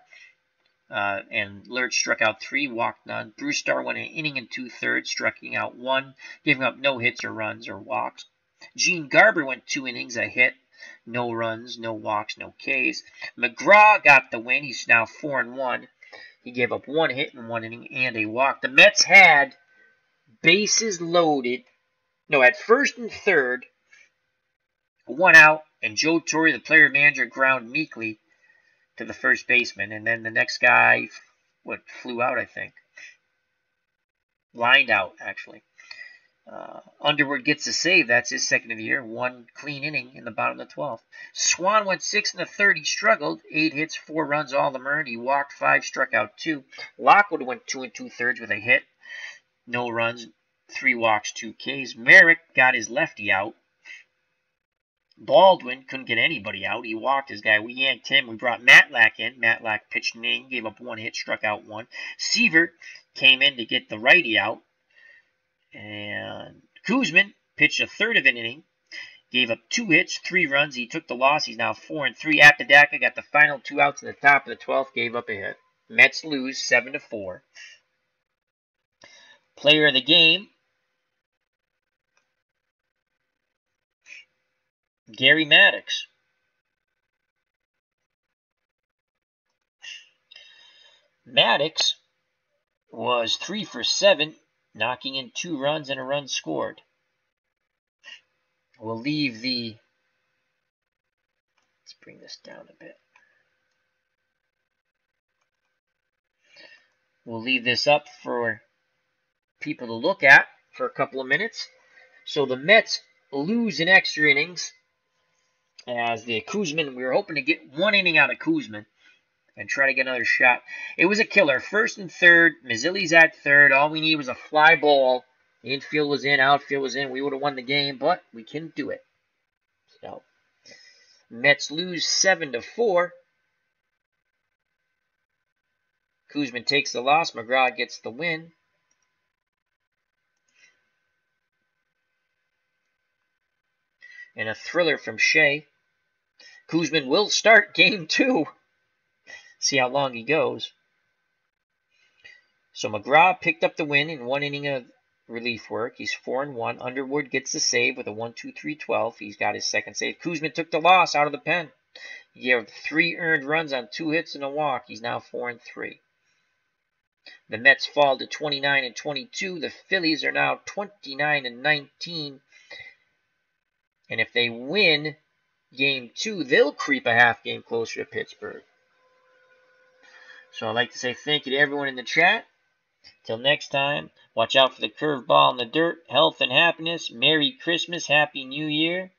[SPEAKER 1] and Lurch struck out 3, walked none. Bruce Starr went an inning and 2/3, striking out 1, giving up no hits or runs or walks. Gene Garber went 2 innings, a hit, no runs, no walks, no Ks. McGraw got the win. He's now 4-1. He gave up 1 hit in 1 inning and a walk. The Mets had bases loaded. No, at first and third, 1 out, and Joe Torre, the player manager, ground meekly to the first baseman. And then the next guy, flew out, I think. Lined out, actually. Underwood gets a save. That's his second of the year. 1 clean inning in the bottom of the 12th. Swan went 6 1/3. He struggled. 8 hits, 4 runs, all them earned. He walked 5, struck out 2. Lockwood went 2 2/3 with a hit. No runs, 3 walks, 2 Ks. Merrick got his lefty out. Baldwin couldn't get anybody out. He walked his guy. We yanked him. We brought Matlack in. Matlack pitched an inning, gave up 1 hit, struck out 1. Sievert came in to get the righty out. And Koosman pitched a third of an inning, gave up 2 hits, 3 runs. He took the loss. He's now 4-3. Apodaca got the final 2 outs in the top of the 12th, gave up a hit. Mets lose 7-4. Player of the game, Gary Maddox. Maddox was 3 for 7, knocking in 2 runs and a run scored. We'll leave the... Let's bring this down a bit. We'll leave this up for people to look at for a couple of minutes. So the Mets lose in extra innings, as the Koosman, we were hoping to get 1 inning out of Koosman and try to get another shot. It was a killer. First and third, Mazzilli's at third. All we need was a fly ball. Infield was in, outfield was in. We would have won the game, but we couldn't do it. So Mets lose 7-4. Koosman takes the loss. McGraw gets the win. And a thriller from Shea. Koosman will start game 2. See how long he goes. So McGraw picked up the win in 1 inning of relief work. He's 4-1. Underwood gets the save with a 1-2-3-12. He's got his second save. Koosman took the loss out of the pen. He gave 3 earned runs on 2 hits and a walk. He's now 4-3. The Mets fall to 29-22. The Phillies are now 29-19. And if they win game 2, they'll creep a half game closer to Pittsburgh. So I'd like to say thank you to everyone in the chat. Till next time, watch out for the curveball in the dirt. Health and happiness. Merry Christmas. Happy New Year.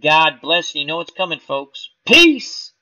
[SPEAKER 1] God bless. You know what's coming, folks. Peace!